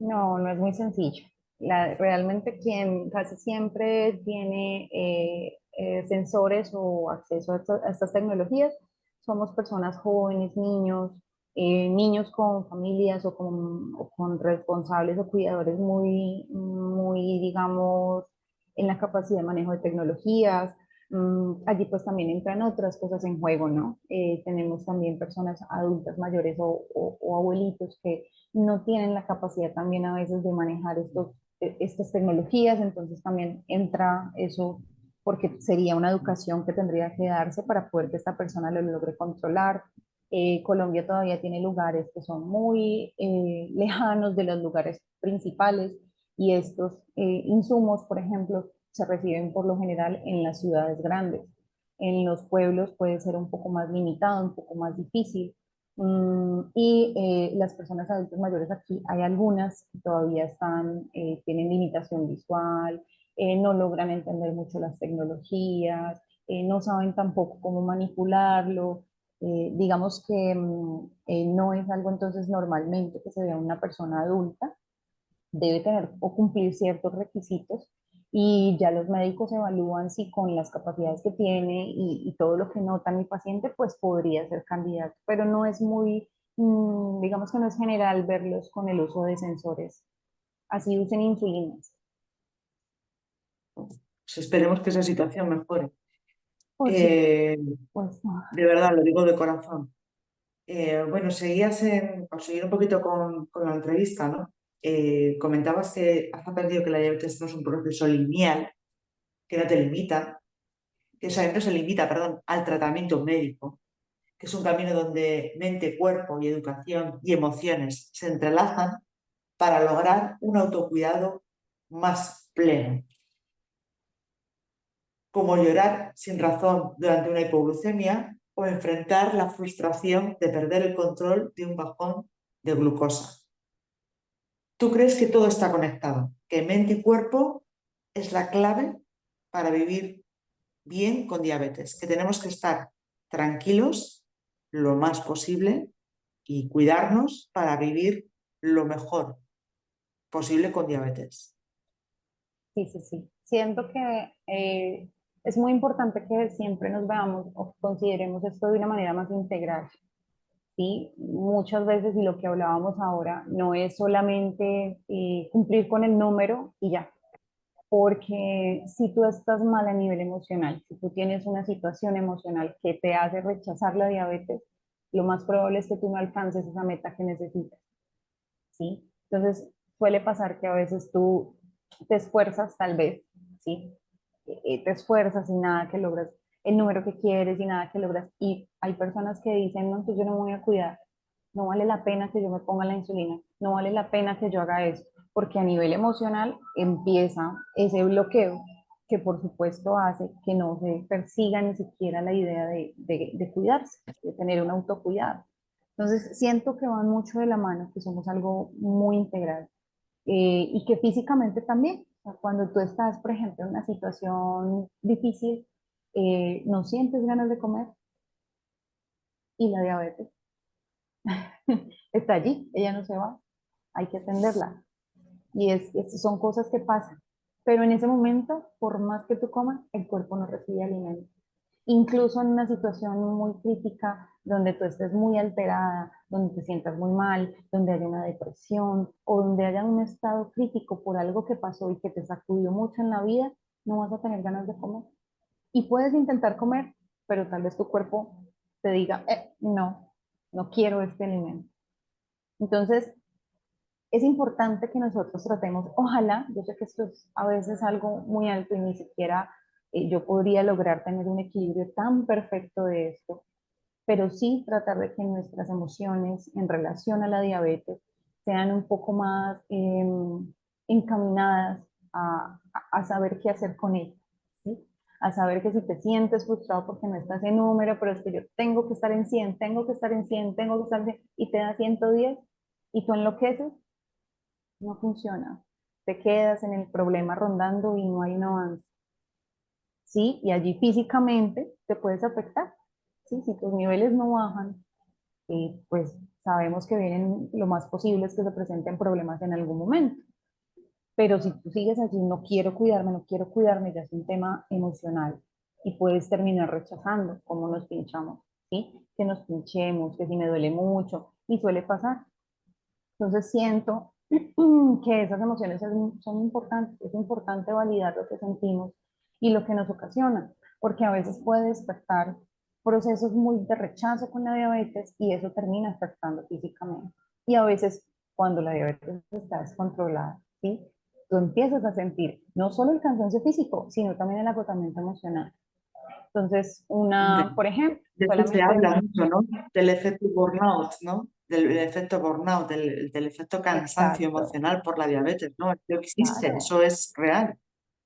No, no es muy sencillo. Realmente quien casi siempre tiene sensores o acceso a estas tecnologías somos personas jóvenes, niños, niños con familias o con responsables o cuidadores muy, digamos, en la capacidad de manejo de tecnologías. Allí pues también entran otras cosas en juego, ¿no? Tenemos también personas adultas mayores o abuelitos que no tienen la capacidad también a veces de manejar estas tecnologías, entonces también entra eso porque sería una educación que tendría que darse para poder que esta persona lo logre controlar. Colombia todavía tiene lugares que son muy lejanos de los lugares principales y estos insumos, por ejemplo, se reciben por lo general en las ciudades grandes. En los pueblos puede ser un poco más limitado, un poco más difícil. Las personas adultas mayores aquí, hay algunas que todavía tienen limitación visual, no logran entender mucho las tecnologías, no saben tampoco cómo manipularlo. Digamos que no es algo entonces normalmente que se vea una persona adulta, debe tener o cumplir ciertos requisitos y ya los médicos evalúan si con las capacidades que tiene y todo lo que nota mi paciente, pues podría ser candidato, pero no es muy, digamos que no es general verlos con el uso de sensores, así usen insulinas. Pues esperemos que esa situación mejore. Por Eh, supuesto. de verdad, lo digo de corazón. Bueno, por seguir un poquito con la entrevista, ¿no? Comentabas que has aprendido que la diabetes no es un proceso lineal, que no te limita, que no se limita, perdón, al tratamiento médico, que es un camino donde mente, cuerpo y educación y emociones se entrelazan para lograr un autocuidado más pleno, como llorar sin razón durante una hipoglucemia o enfrentar la frustración de perder el control de un bajón de glucosa. ¿Tú crees que todo está conectado? Que mente y cuerpo es la clave para vivir bien con diabetes, que tenemos que estar tranquilos lo más posible y cuidarnos para vivir lo mejor posible con diabetes. Sí, sí, sí. Siento que es muy importante que siempre nos veamos o consideremos esto de una manera más integral. ¿Sí? Muchas veces, y lo que hablábamos ahora, no es solamente cumplir con el número y ya, porque si tú estás mal a nivel emocional, si tú tienes una situación emocional que te hace rechazar la diabetes, lo más probable es que tú no alcances esa meta que necesitas, ¿sí? Entonces, suele pasar que a veces tú te esfuerzas, tal vez, ¿sí? Te esfuerzas y nada que logras el número que quieres y nada que logras. Y hay personas que dicen, no, entonces yo no me voy a cuidar, no vale la pena que yo me ponga la insulina, no vale la pena que yo haga eso, porque a nivel emocional empieza ese bloqueo que por supuesto hace que no se persiga ni siquiera la idea de cuidarse, de tener un autocuidado. Entonces siento que van mucho de la mano, que somos algo muy integral y que físicamente también. O sea, cuando tú estás, por ejemplo, en una situación difícil, no sientes ganas de comer y la diabetes está allí, ella no se va, hay que atenderla. Son cosas que pasan. Pero en ese momento, por más que tú comas, el cuerpo no recibe alimento. Incluso en una situación muy crítica, donde tú estés muy alterada, donde te sientas muy mal, donde haya una depresión o donde haya un estado crítico por algo que pasó y que te sacudió mucho en la vida, no vas a tener ganas de comer. Y puedes intentar comer, pero tal vez tu cuerpo te diga, no, no quiero este alimento. Entonces, es importante que nosotros tratemos, ojalá, yo sé que esto es a veces algo muy alto y ni siquiera yo podría lograr tener un equilibrio tan perfecto de esto, pero sí tratar de que nuestras emociones en relación a la diabetes sean un poco más encaminadas a saber qué hacer con ella, ¿sí? A saber que si te sientes frustrado porque no estás en número, pero es que yo tengo que estar en 100, tengo que estar en 100, tengo que estar en 100, y te da 110 y tú enloqueces, no funciona. Te quedas en el problema rondando y no hay un avance. ¿Sí? Y allí físicamente te puedes afectar. ¿Sí? Si tus niveles no bajan, pues sabemos que vienen, lo más posible es que se presenten problemas en algún momento. Pero si tú sigues allí, no quiero cuidarme, no quiero cuidarme, ya es un tema emocional y puedes terminar rechazando cómo nos pinchamos. ¿sí? Que nos pinchemos, que si me duele mucho, y suele pasar. Entonces siento que esas emociones son importantes, es importante validar lo que sentimos y lo que nos ocasiona, porque a veces puede despertar procesos muy de rechazo con la diabetes y eso termina afectando físicamente. Y a veces cuando la diabetes está descontrolada, ¿sí? Tú empiezas a sentir no solo el cansancio físico, sino también el agotamiento emocional. Entonces, por ejemplo, De eso se solamente habla mucho, ¿no? Del efecto burnout, ¿no? Del efecto burnout, del efecto cansancio exacto, emocional por la diabetes, ¿no? Eso existe, claro. eso es real.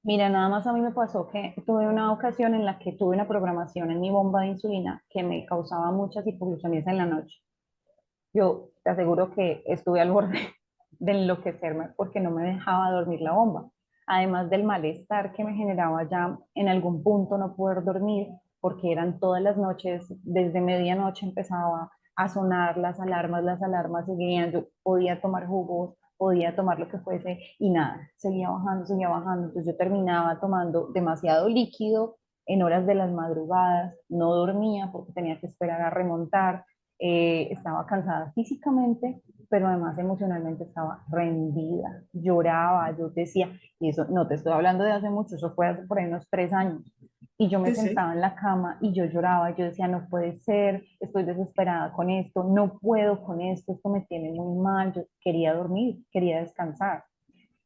Mira, nada más a mí me pasó que tuve una ocasión en la que tuve una programación en mi bomba de insulina que me causaba muchas hipoglucemias en la noche. Yo te aseguro que estuve al borde de enloquecerme porque no me dejaba dormir la bomba. Además del malestar que me generaba ya en algún punto no poder dormir, porque eran todas las noches, desde medianoche empezaba a sonar las alarmas seguían, yo podía tomar jugos, podía tomar lo que fuese y nada, seguía bajando, seguía bajando. Entonces yo terminaba tomando demasiado líquido en horas de las madrugadas, no dormía porque tenía que esperar a remontar, estaba cansada físicamente, pero además emocionalmente estaba rendida, lloraba, yo decía, y eso no te estoy hablando de hace mucho, eso fue hace por ahí unos 3 años, y yo me Sí, sí. sentaba en la cama y yo lloraba, yo decía, no puede ser, estoy desesperada con esto, no puedo con esto me tiene muy mal, yo quería dormir, quería descansar,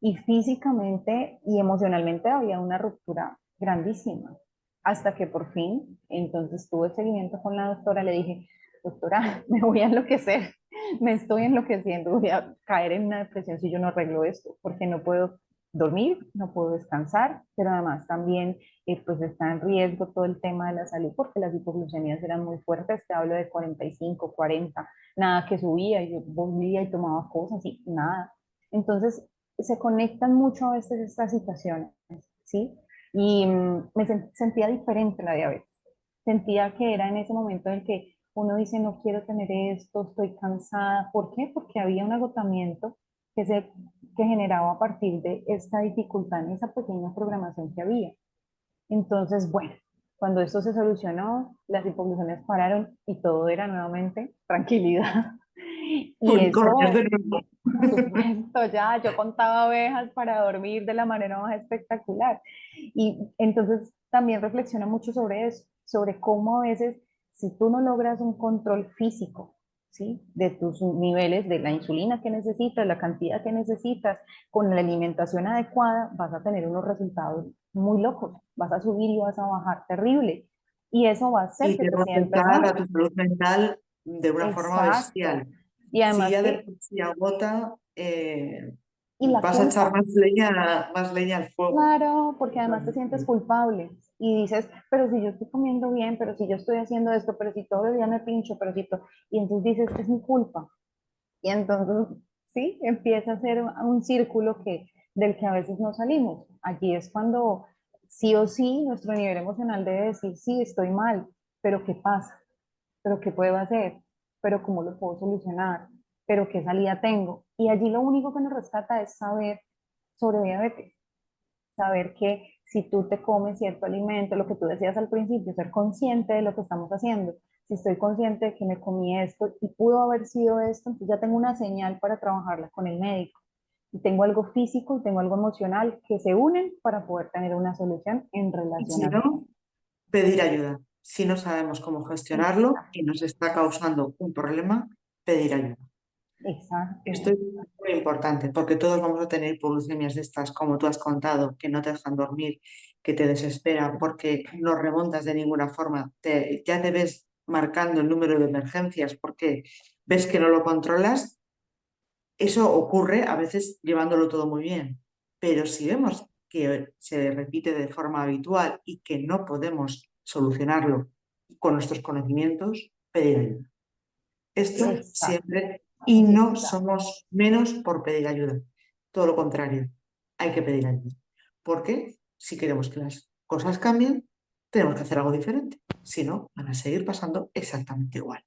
y físicamente y emocionalmente había una ruptura grandísima. Hasta que por fin, entonces tuve seguimiento con la doctora, le dije, doctora, me voy a enloquecer, me estoy enloqueciendo, voy a caer en una depresión si yo no arreglo esto, porque no puedo dormir, no puedo descansar, pero además también pues está en riesgo todo el tema de la salud porque las hipoglucemias eran muy fuertes, te hablo de 45, 40, nada que subía, y yo volvía y tomaba cosas y nada. Entonces, se conectan mucho a veces estas situaciones, ¿sí? Y sentía diferente la diabetes. Sentía que era en ese momento en el que uno dice, no quiero tener esto, estoy cansada. ¿Por qué? Porque había un agotamiento que generaba a partir de esta dificultad en esa pequeña programación que había. Entonces, bueno, cuando esto se solucionó, las hipoglucemias pararon y todo era nuevamente tranquilidad. Y Unicornios de eso nuevo. por supuesto, ya, yo contaba abejas para dormir de la manera más espectacular. Y entonces también reflexiona mucho sobre eso, sobre cómo a veces, si tú no logras un control físico, ¿sí? De tus niveles, de la insulina que necesitas, la cantidad que necesitas, con la alimentación adecuada, vas a tener unos resultados muy locos. Vas a subir y vas a bajar terrible. Y eso va a hacer Y que te te va a sientas afectar a mal. tu salud mental de una forma bestial. Exacto. Y Si además ya de que, por sí agota, y la vas a echar culpa. más leña al fuego. Claro, porque además te sientes culpable y dices, pero si yo estoy comiendo bien, pero si yo estoy haciendo esto, pero si todo el día me pincho, pero si y entonces dices, es mi culpa. Y entonces, sí, empieza a ser un círculo del que a veces no salimos. Allí es cuando sí o sí nuestro nivel emocional debe decir, sí, estoy mal, pero ¿qué pasa? ¿Pero qué puedo hacer? ¿Pero cómo lo puedo solucionar? ¿Pero qué salida tengo? Y allí lo único que nos rescata es saber sobre diabetes, saber que si tú te comes cierto alimento, lo que tú decías al principio, ser consciente de lo que estamos haciendo. Si estoy consciente de que me comí esto y pudo haber sido esto, entonces ya tengo una señal para trabajarla con el médico. Y tengo algo físico y tengo algo emocional que se unen para poder tener una solución en Y relación si a eso. no, pedir ayuda. Si no sabemos cómo gestionarlo Exacto, y nos está causando un problema, pedir ayuda. Esto exacto, es muy importante porque todos vamos a tener hipoglucemias de estas, como tú has contado, que no te dejan dormir, que te desesperan porque no remontas de ninguna forma. Ya te ves marcando el número de emergencias porque ves que no lo controlas. Eso ocurre a veces llevándolo todo muy bien, pero si vemos que se repite de forma habitual y que no podemos solucionarlo con nuestros conocimientos, pedir ayuda. Esto exacto, siempre, y no exacto. somos menos por pedir ayuda. Todo lo contrario, hay que pedir ayuda. Porque si queremos que las cosas cambien, tenemos que hacer algo diferente. Si no, van a seguir pasando exactamente igual.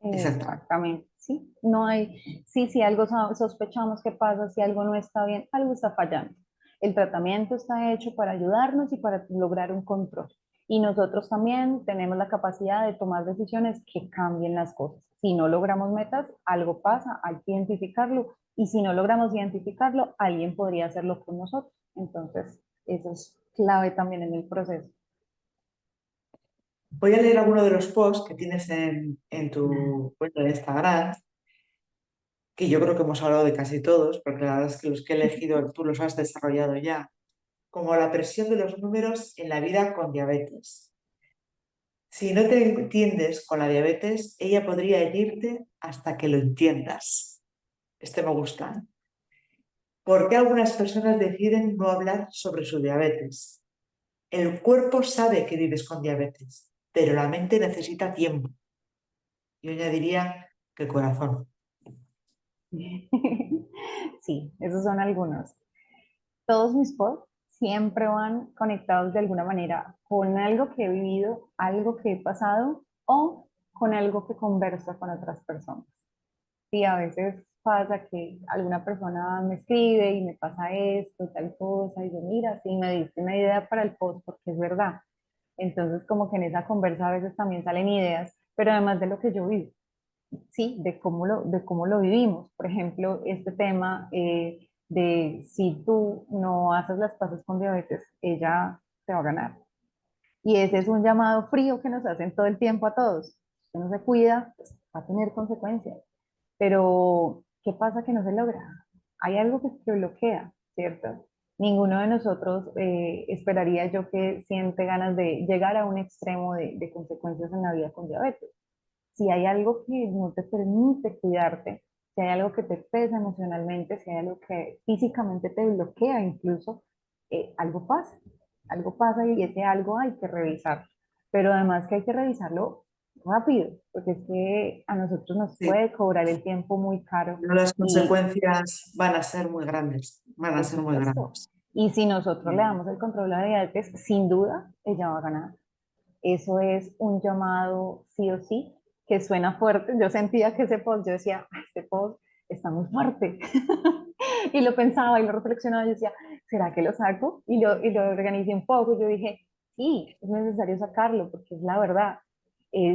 Exactamente. Exactamente, sí. No hay, sí, si algo sospechamos que pasa, si algo no está bien, algo está fallando. El tratamiento está hecho para ayudarnos y para lograr un control. y nosotros también tenemos la capacidad de tomar decisiones que cambien las cosas. Si no logramos metas, algo pasa, hay que identificarlo y si no logramos identificarlo, alguien podría hacerlo con nosotros. Entonces, eso es clave también en el proceso. Voy a leer alguno de los posts que tienes en tu cuenta de Instagram, que yo creo que hemos hablado de casi todos, porque la verdad es que los que he elegido tú los has desarrollado ya, como la presión de los números en la vida con diabetes. Si no te entiendes con la diabetes, ella podría herirte hasta que lo entiendas. Este me gusta. ¿Por qué algunas personas deciden no hablar sobre su diabetes? El cuerpo sabe que vives con diabetes, pero la mente necesita tiempo. Yo añadiría que el corazón. Sí, esos son algunos. Todos mis posts siempre van conectados de alguna manera con algo que he vivido, algo que he pasado o con algo que converso con otras personas. Sí, a veces pasa que alguna persona me escribe y me pasa esto, tal cosa, y yo, mira, sí, me diste una idea para el post porque es verdad. Entonces, como que en esa conversa a veces también salen ideas, pero además de lo que yo vivo, sí, de cómo lo vivimos. Por ejemplo, este tema de si tú no haces las paces con diabetes, ella te va a ganar. Y ese es un llamado frío que nos hacen todo el tiempo a todos. Si usted no se cuida, pues, va a tener consecuencias. Pero, ¿qué pasa que no se logra? Hay algo que bloquea, ¿cierto? Ninguno de nosotros esperaría yo que siente ganas de llegar a un extremo de consecuencias en la vida con diabetes. Si hay algo que no te permite cuidarte, si hay algo que te pesa emocionalmente, si hay algo que físicamente te bloquea incluso, algo pasa y ese algo hay que revisar. Pero además que hay que revisarlo rápido, porque es que a nosotros nos Sí, puede cobrar el tiempo muy caro pero las y consecuencias van a ser muy grandes, van a por ser muy supuesto. grandes. Y si nosotros le damos el control a la diabetes, sin duda, ella va a ganar. Eso es un llamado sí o sí, que suena fuerte. Yo sentía que ese post, yo decía, "Ay, este post está muy fuerte". Y lo pensaba y lo reflexionaba, yo decía, ¿será que lo saco? Y lo organicé un poco, yo dije, sí, es necesario sacarlo porque es la verdad.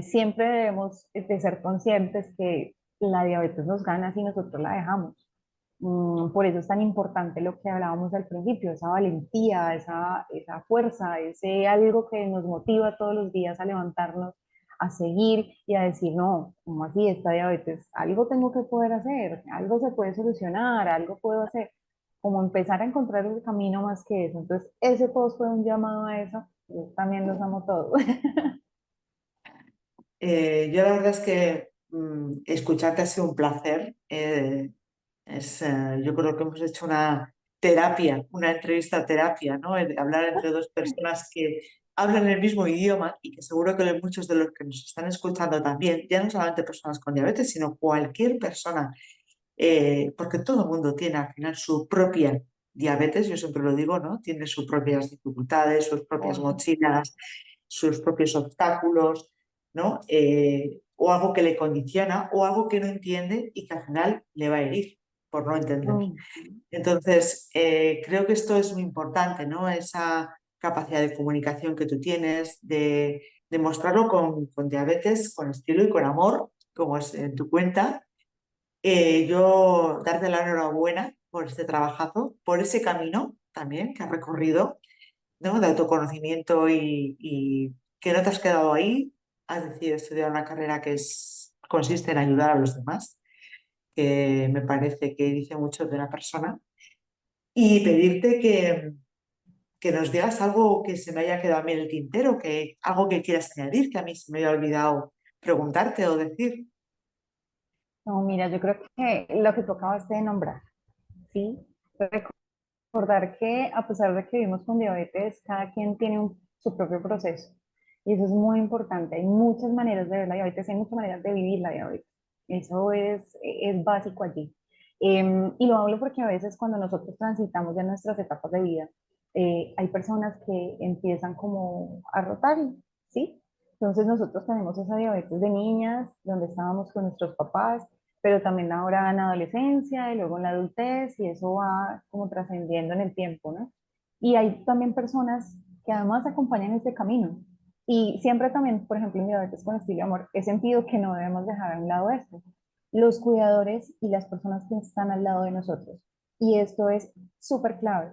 Siempre debemos de ser conscientes que la diabetes nos gana si nosotros la dejamos. Por eso es tan importante lo que hablábamos al principio, esa valentía, esa fuerza, ese algo que nos motiva todos los días a levantarnos, a seguir y a decir, no, como así esta diabetes, algo tengo que poder hacer, algo se puede solucionar, algo puedo hacer, como empezar a encontrar el camino más que eso. Entonces, ese post fue un llamado a eso, yo también los amo todos. Yo la verdad es que escucharte ha sido un placer. Yo creo que hemos hecho una terapia, una entrevista terapia, ¿no? Hablar entre dos personas que hablan el mismo idioma y que seguro que muchos de los que nos están escuchando también, ya no solamente personas con diabetes, sino cualquier persona, porque todo el mundo tiene al final su propia diabetes, yo siempre lo digo, ¿no? Tiene sus propias dificultades, sus propias Oh, mochilas, sus propios obstáculos, ¿no? O algo que le condiciona o algo que no entiende y que al final le va a herir por no entender. mm, Entonces, creo que esto es muy importante, ¿no? Esa capacidad de comunicación que tú tienes, de mostrarlo con diabetes, con estilo y con amor, como es en tu cuenta. Yo darte la enhorabuena por este trabajazo, por ese camino también que has recorrido, ¿no? De autoconocimiento y que no te has quedado ahí, has decidido estudiar una carrera consiste en ayudar a los demás, que me parece que dice mucho de una persona, y pedirte que nos digas algo que se me haya quedado a mí en el tintero, algo que quieras añadir, que a mí se me haya olvidado preguntarte o decir. no, mira, yo creo que lo que tú acabas de nombrar, ¿sí? Recordar que a pesar de que vivimos con diabetes, cada quien tiene su propio proceso. Y eso es muy importante. Hay muchas maneras de ver la diabetes, hay muchas maneras de vivir la diabetes. Eso es básico allí. Y lo hablo porque a veces cuando nosotros transitamos ya nuestras etapas de vida, hay personas que empiezan como a rotar, ¿sí? Entonces nosotros tenemos esa diabetes de niñas, donde estábamos con nuestros papás, pero también ahora en la adolescencia y luego en la adultez y eso va como trascendiendo en el tiempo, ¿no? Y hay también personas que además acompañan este camino. Y siempre también, por ejemplo, en Diabetes con Estilo de Amor, he sentido que no debemos dejar a un lado esto, los cuidadores y las personas que están al lado de nosotros. Y esto es súper clave.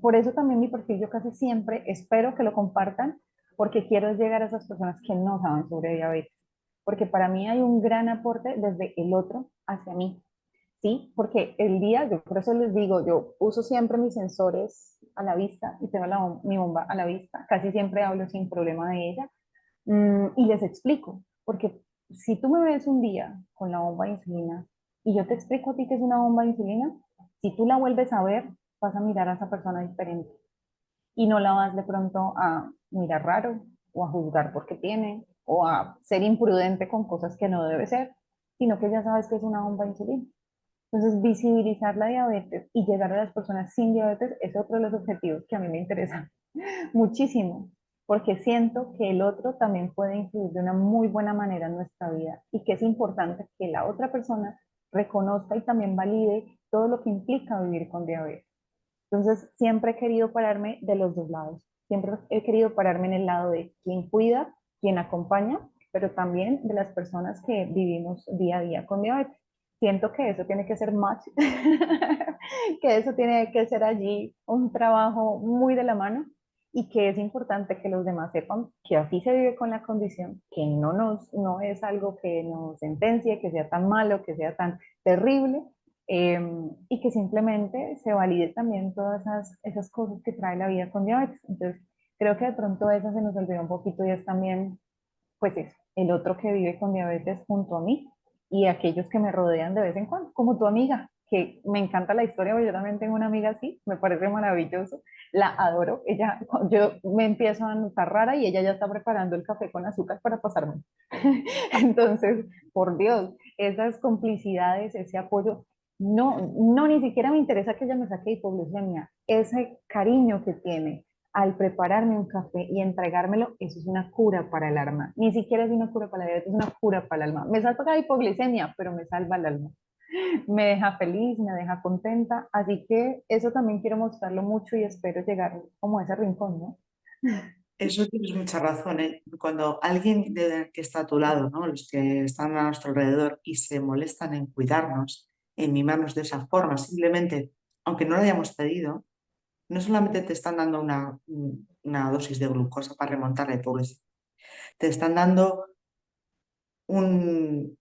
Por eso también mi perfil yo casi siempre espero que lo compartan, porque quiero llegar a esas personas que no saben sobre diabetes. Porque para mí hay un gran aporte desde el otro hacia mí. ¿Sí? Porque el día, yo por eso les digo, yo uso siempre mis sensores a la vista y tengo mi bomba a la vista, casi siempre hablo sin problema de ella, y les explico, porque si tú me ves un día con la bomba de insulina y yo te explico a ti que es una bomba de insulina, si tú la vuelves a ver, vas a mirar a esa persona diferente y no la vas de pronto a mirar raro o a juzgar porque tiene o a ser imprudente con cosas que no debe ser, sino que ya sabes que es una bomba de insulina. Entonces, visibilizar la diabetes y llegar a las personas sin diabetes es otro de los objetivos que a mí me interesa muchísimo, porque siento que el otro también puede influir de una muy buena manera en nuestra vida y que es importante que la otra persona reconozca y también valide todo lo que implica vivir con diabetes. Entonces, siempre he querido pararme de los dos lados. Siempre he querido pararme en el lado de quien cuida, quien acompaña, pero también de las personas que vivimos día a día con diabetes. Siento que eso tiene que ser match, que eso tiene que ser allí un trabajo muy de la mano y que es importante que los demás sepan que así se vive con la condición, que no es algo que nos sentencie, que sea tan malo, que sea tan terrible, y que simplemente se valide también todas esas cosas que trae la vida con diabetes. Entonces, creo que de pronto eso se nos olvidó un poquito y es también, pues eso, el otro que vive con diabetes junto a mí y aquellos que me rodean de vez en cuando, como tu amiga, que me encanta la historia, porque yo también tengo una amiga así, me parece maravilloso, la adoro, ella, yo me empiezo a notar rara y ella ya está preparando el café con azúcar para pasarme. Entonces, por Dios, esas complicidades, ese apoyo, no, ni siquiera me interesa que ella me saque hipoglucemia. Ese cariño que tiene al prepararme un café y entregármelo, eso es una cura para el alma. Ni siquiera es una cura para la diabetes, es una cura para el alma. Me salva la hipoglucemia, pero me salva el alma. Me deja feliz, me deja contenta. Así que eso también quiero mostrarlo mucho y espero llegar como a ese rincón, ¿no? Eso tienes mucha razón, ¿eh? Cuando alguien que está a tu lado, ¿no? Los que están a nuestro alrededor y se molestan en cuidarnos, en mimarnos de esa forma, simplemente, aunque no lo hayamos pedido, no solamente te están dando una dosis de glucosa para remontar la hipoglucemia, te están dando un,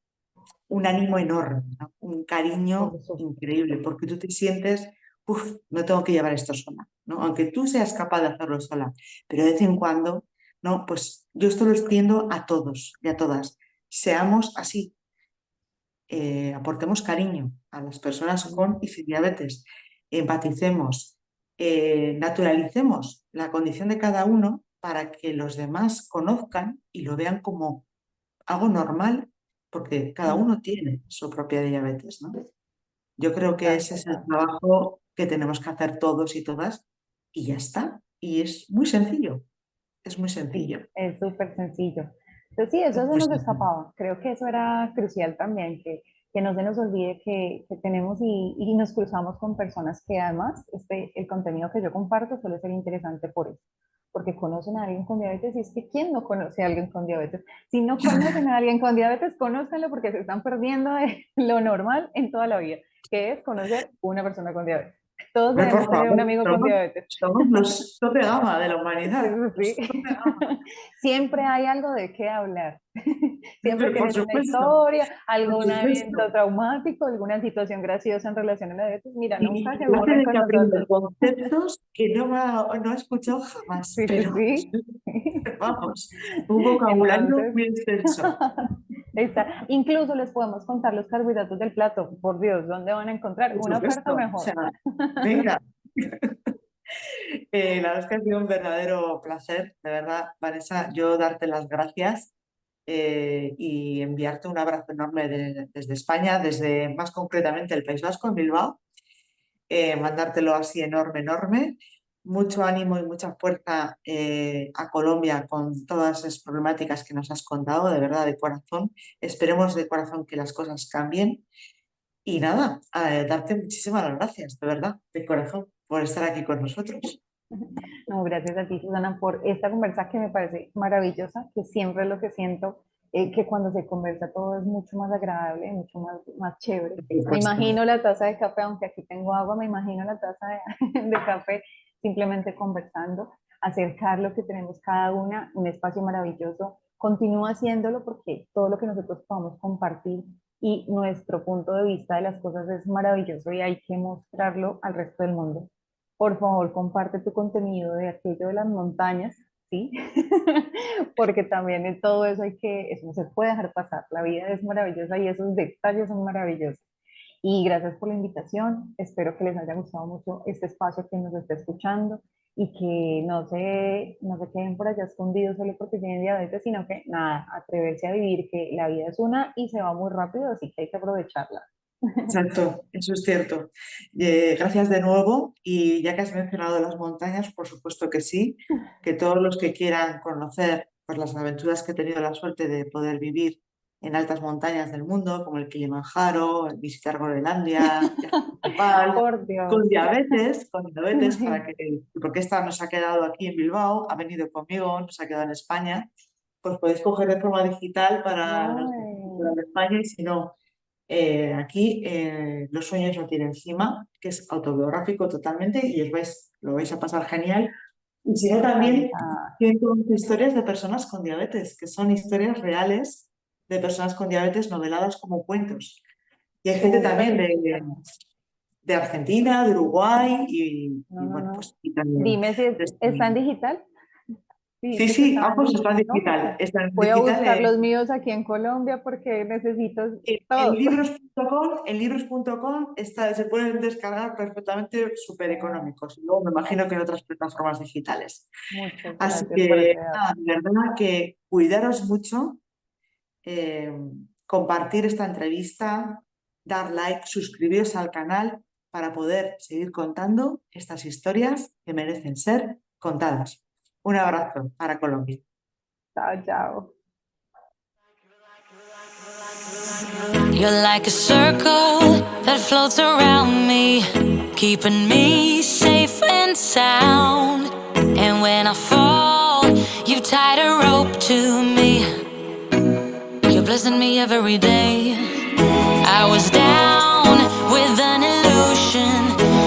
un ánimo enorme, ¿no? Un cariño Por eso, increíble, porque tú te sientes, uff, no tengo que llevar esto sola, ¿no? Aunque tú seas capaz de hacerlo sola, pero de vez en cuando, ¿no? Pues yo esto lo extiendo a todos y a todas. Seamos así, aportemos cariño a las personas con y sin diabetes, empaticemos, naturalicemos la condición de cada uno para que los demás conozcan y lo vean como algo normal, porque cada uno tiene su propia diabetes, ¿no? Yo creo que total, ese es el total. trabajo que tenemos que hacer todos y todas y ya está. Y es muy Sí, sencillo. es súper sencillo. Entonces, sí, eso se Pues nos escapaba. Creo que eso era crucial también, que no se nos olvide que tenemos y nos cruzamos con personas que además el contenido que yo comparto suele ser interesante por eso, porque conocen a alguien con diabetes y es que ¿quién no conoce a alguien con diabetes? Si no conocen a alguien con diabetes, conózcanlo porque se están perdiendo de lo normal en toda la vida, que es conocer una persona con diabetes. Todos Hombre, por debemos tener un favor, amigo con diabetes. somos los tope de gama de la humanidad. Eso sí. Los tope de gama. Siempre hay algo de qué hablar. Siempre Por tienes una supuesto, historia, por algún evento supuesto. traumático, alguna situación graciosa en relación a la diabetes. Mira, Y nunca se aparte aburren de con que aprendo nosotros. conceptos que no he escuchado jamás, Sí, sí, pero sí. vamos, un vocabulario Entonces, muy extenso. incluso les podemos contar los carbohidratos del plato. Por Dios, ¿dónde van a encontrar Por una oferta supuesto. O mejor? sea, venga. La verdad es que ha sido un verdadero placer, de verdad, Vanessa, yo darte las gracias y enviarte un abrazo enorme desde España, desde más concretamente el País Vasco, en Bilbao, mandártelo así enorme, enorme. Mucho ánimo y mucha fuerza a Colombia con todas las problemáticas que nos has contado, de verdad, de corazón. Esperemos de corazón que las cosas cambien. Y nada, darte muchísimas gracias, de verdad, de corazón, por estar aquí con nosotros. No, gracias a ti, Susana, por esta conversa que me parece maravillosa, que siempre es lo que siento, que cuando se conversa todo es mucho más agradable, mucho más chévere. Por Me supuesto. imagino la taza de café, aunque aquí tengo agua, me imagino la taza de café simplemente conversando, acercar lo que tenemos cada una, un espacio maravilloso. Continúa haciéndolo porque todo lo que nosotros podamos compartir y nuestro punto de vista de las cosas es maravilloso y hay que mostrarlo al resto del mundo. Por favor, comparte tu contenido de aquello de las montañas, ¿sí? Porque también en todo eso eso no se puede dejar pasar. La vida es maravillosa y esos detalles son maravillosos. Y gracias por la invitación. Espero que les haya gustado mucho este espacio que nos está escuchando y que no se queden por allá escondidos solo porque tienen diabetes, sino que nada, atreverse a vivir, que la vida es una y se va muy rápido, así que hay que aprovecharla. Exacto, eso es cierto. Gracias de nuevo. Y ya que has mencionado las montañas, por supuesto que sí, que todos los que quieran conocer pues, las aventuras que he tenido la suerte de poder vivir en altas montañas del mundo, como el Kilimanjaro, visitar Groenlandia, viajar a Nepal, Por Dios. con diabetes, porque esta nos ha quedado aquí en Bilbao, ha venido conmigo, nos ha quedado en España, pues podéis coger de forma digital para los que Ay, quieran de España y si no. Aquí Los sueños no tienen cima, que es autobiográfico totalmente y lo vais a pasar genial. Y si no, también encantada. tienen historias de personas con diabetes, que son historias reales de personas con diabetes noveladas como cuentos. Y hay gente Súper también interesante. de Argentina, de Uruguay No, y no, bueno, no. pues y también Dime si de está en España. digital. Sí, Dijiste que sí, estaba en ambos están digital, ¿no? digital. Porque Están voy a digital buscar los míos aquí en Colombia porque necesito En todos. libros.com se pueden descargar perfectamente súper Oh, económicos. Y luego me imagino que en otras plataformas digitales. muchas Así gracias por que, ese dato. nada, de verdad que cuidaros mucho, eh, compartir esta entrevista, dar like, suscribiros al canal para poder seguir contando estas historias que merecen ser contadas. Un abrazo para Colombia. Chao, chao. You're like a circle that floats around me, keeping me safe and sound. And when I fall, you tied a rope to me. You're blessing me every day. I was down with an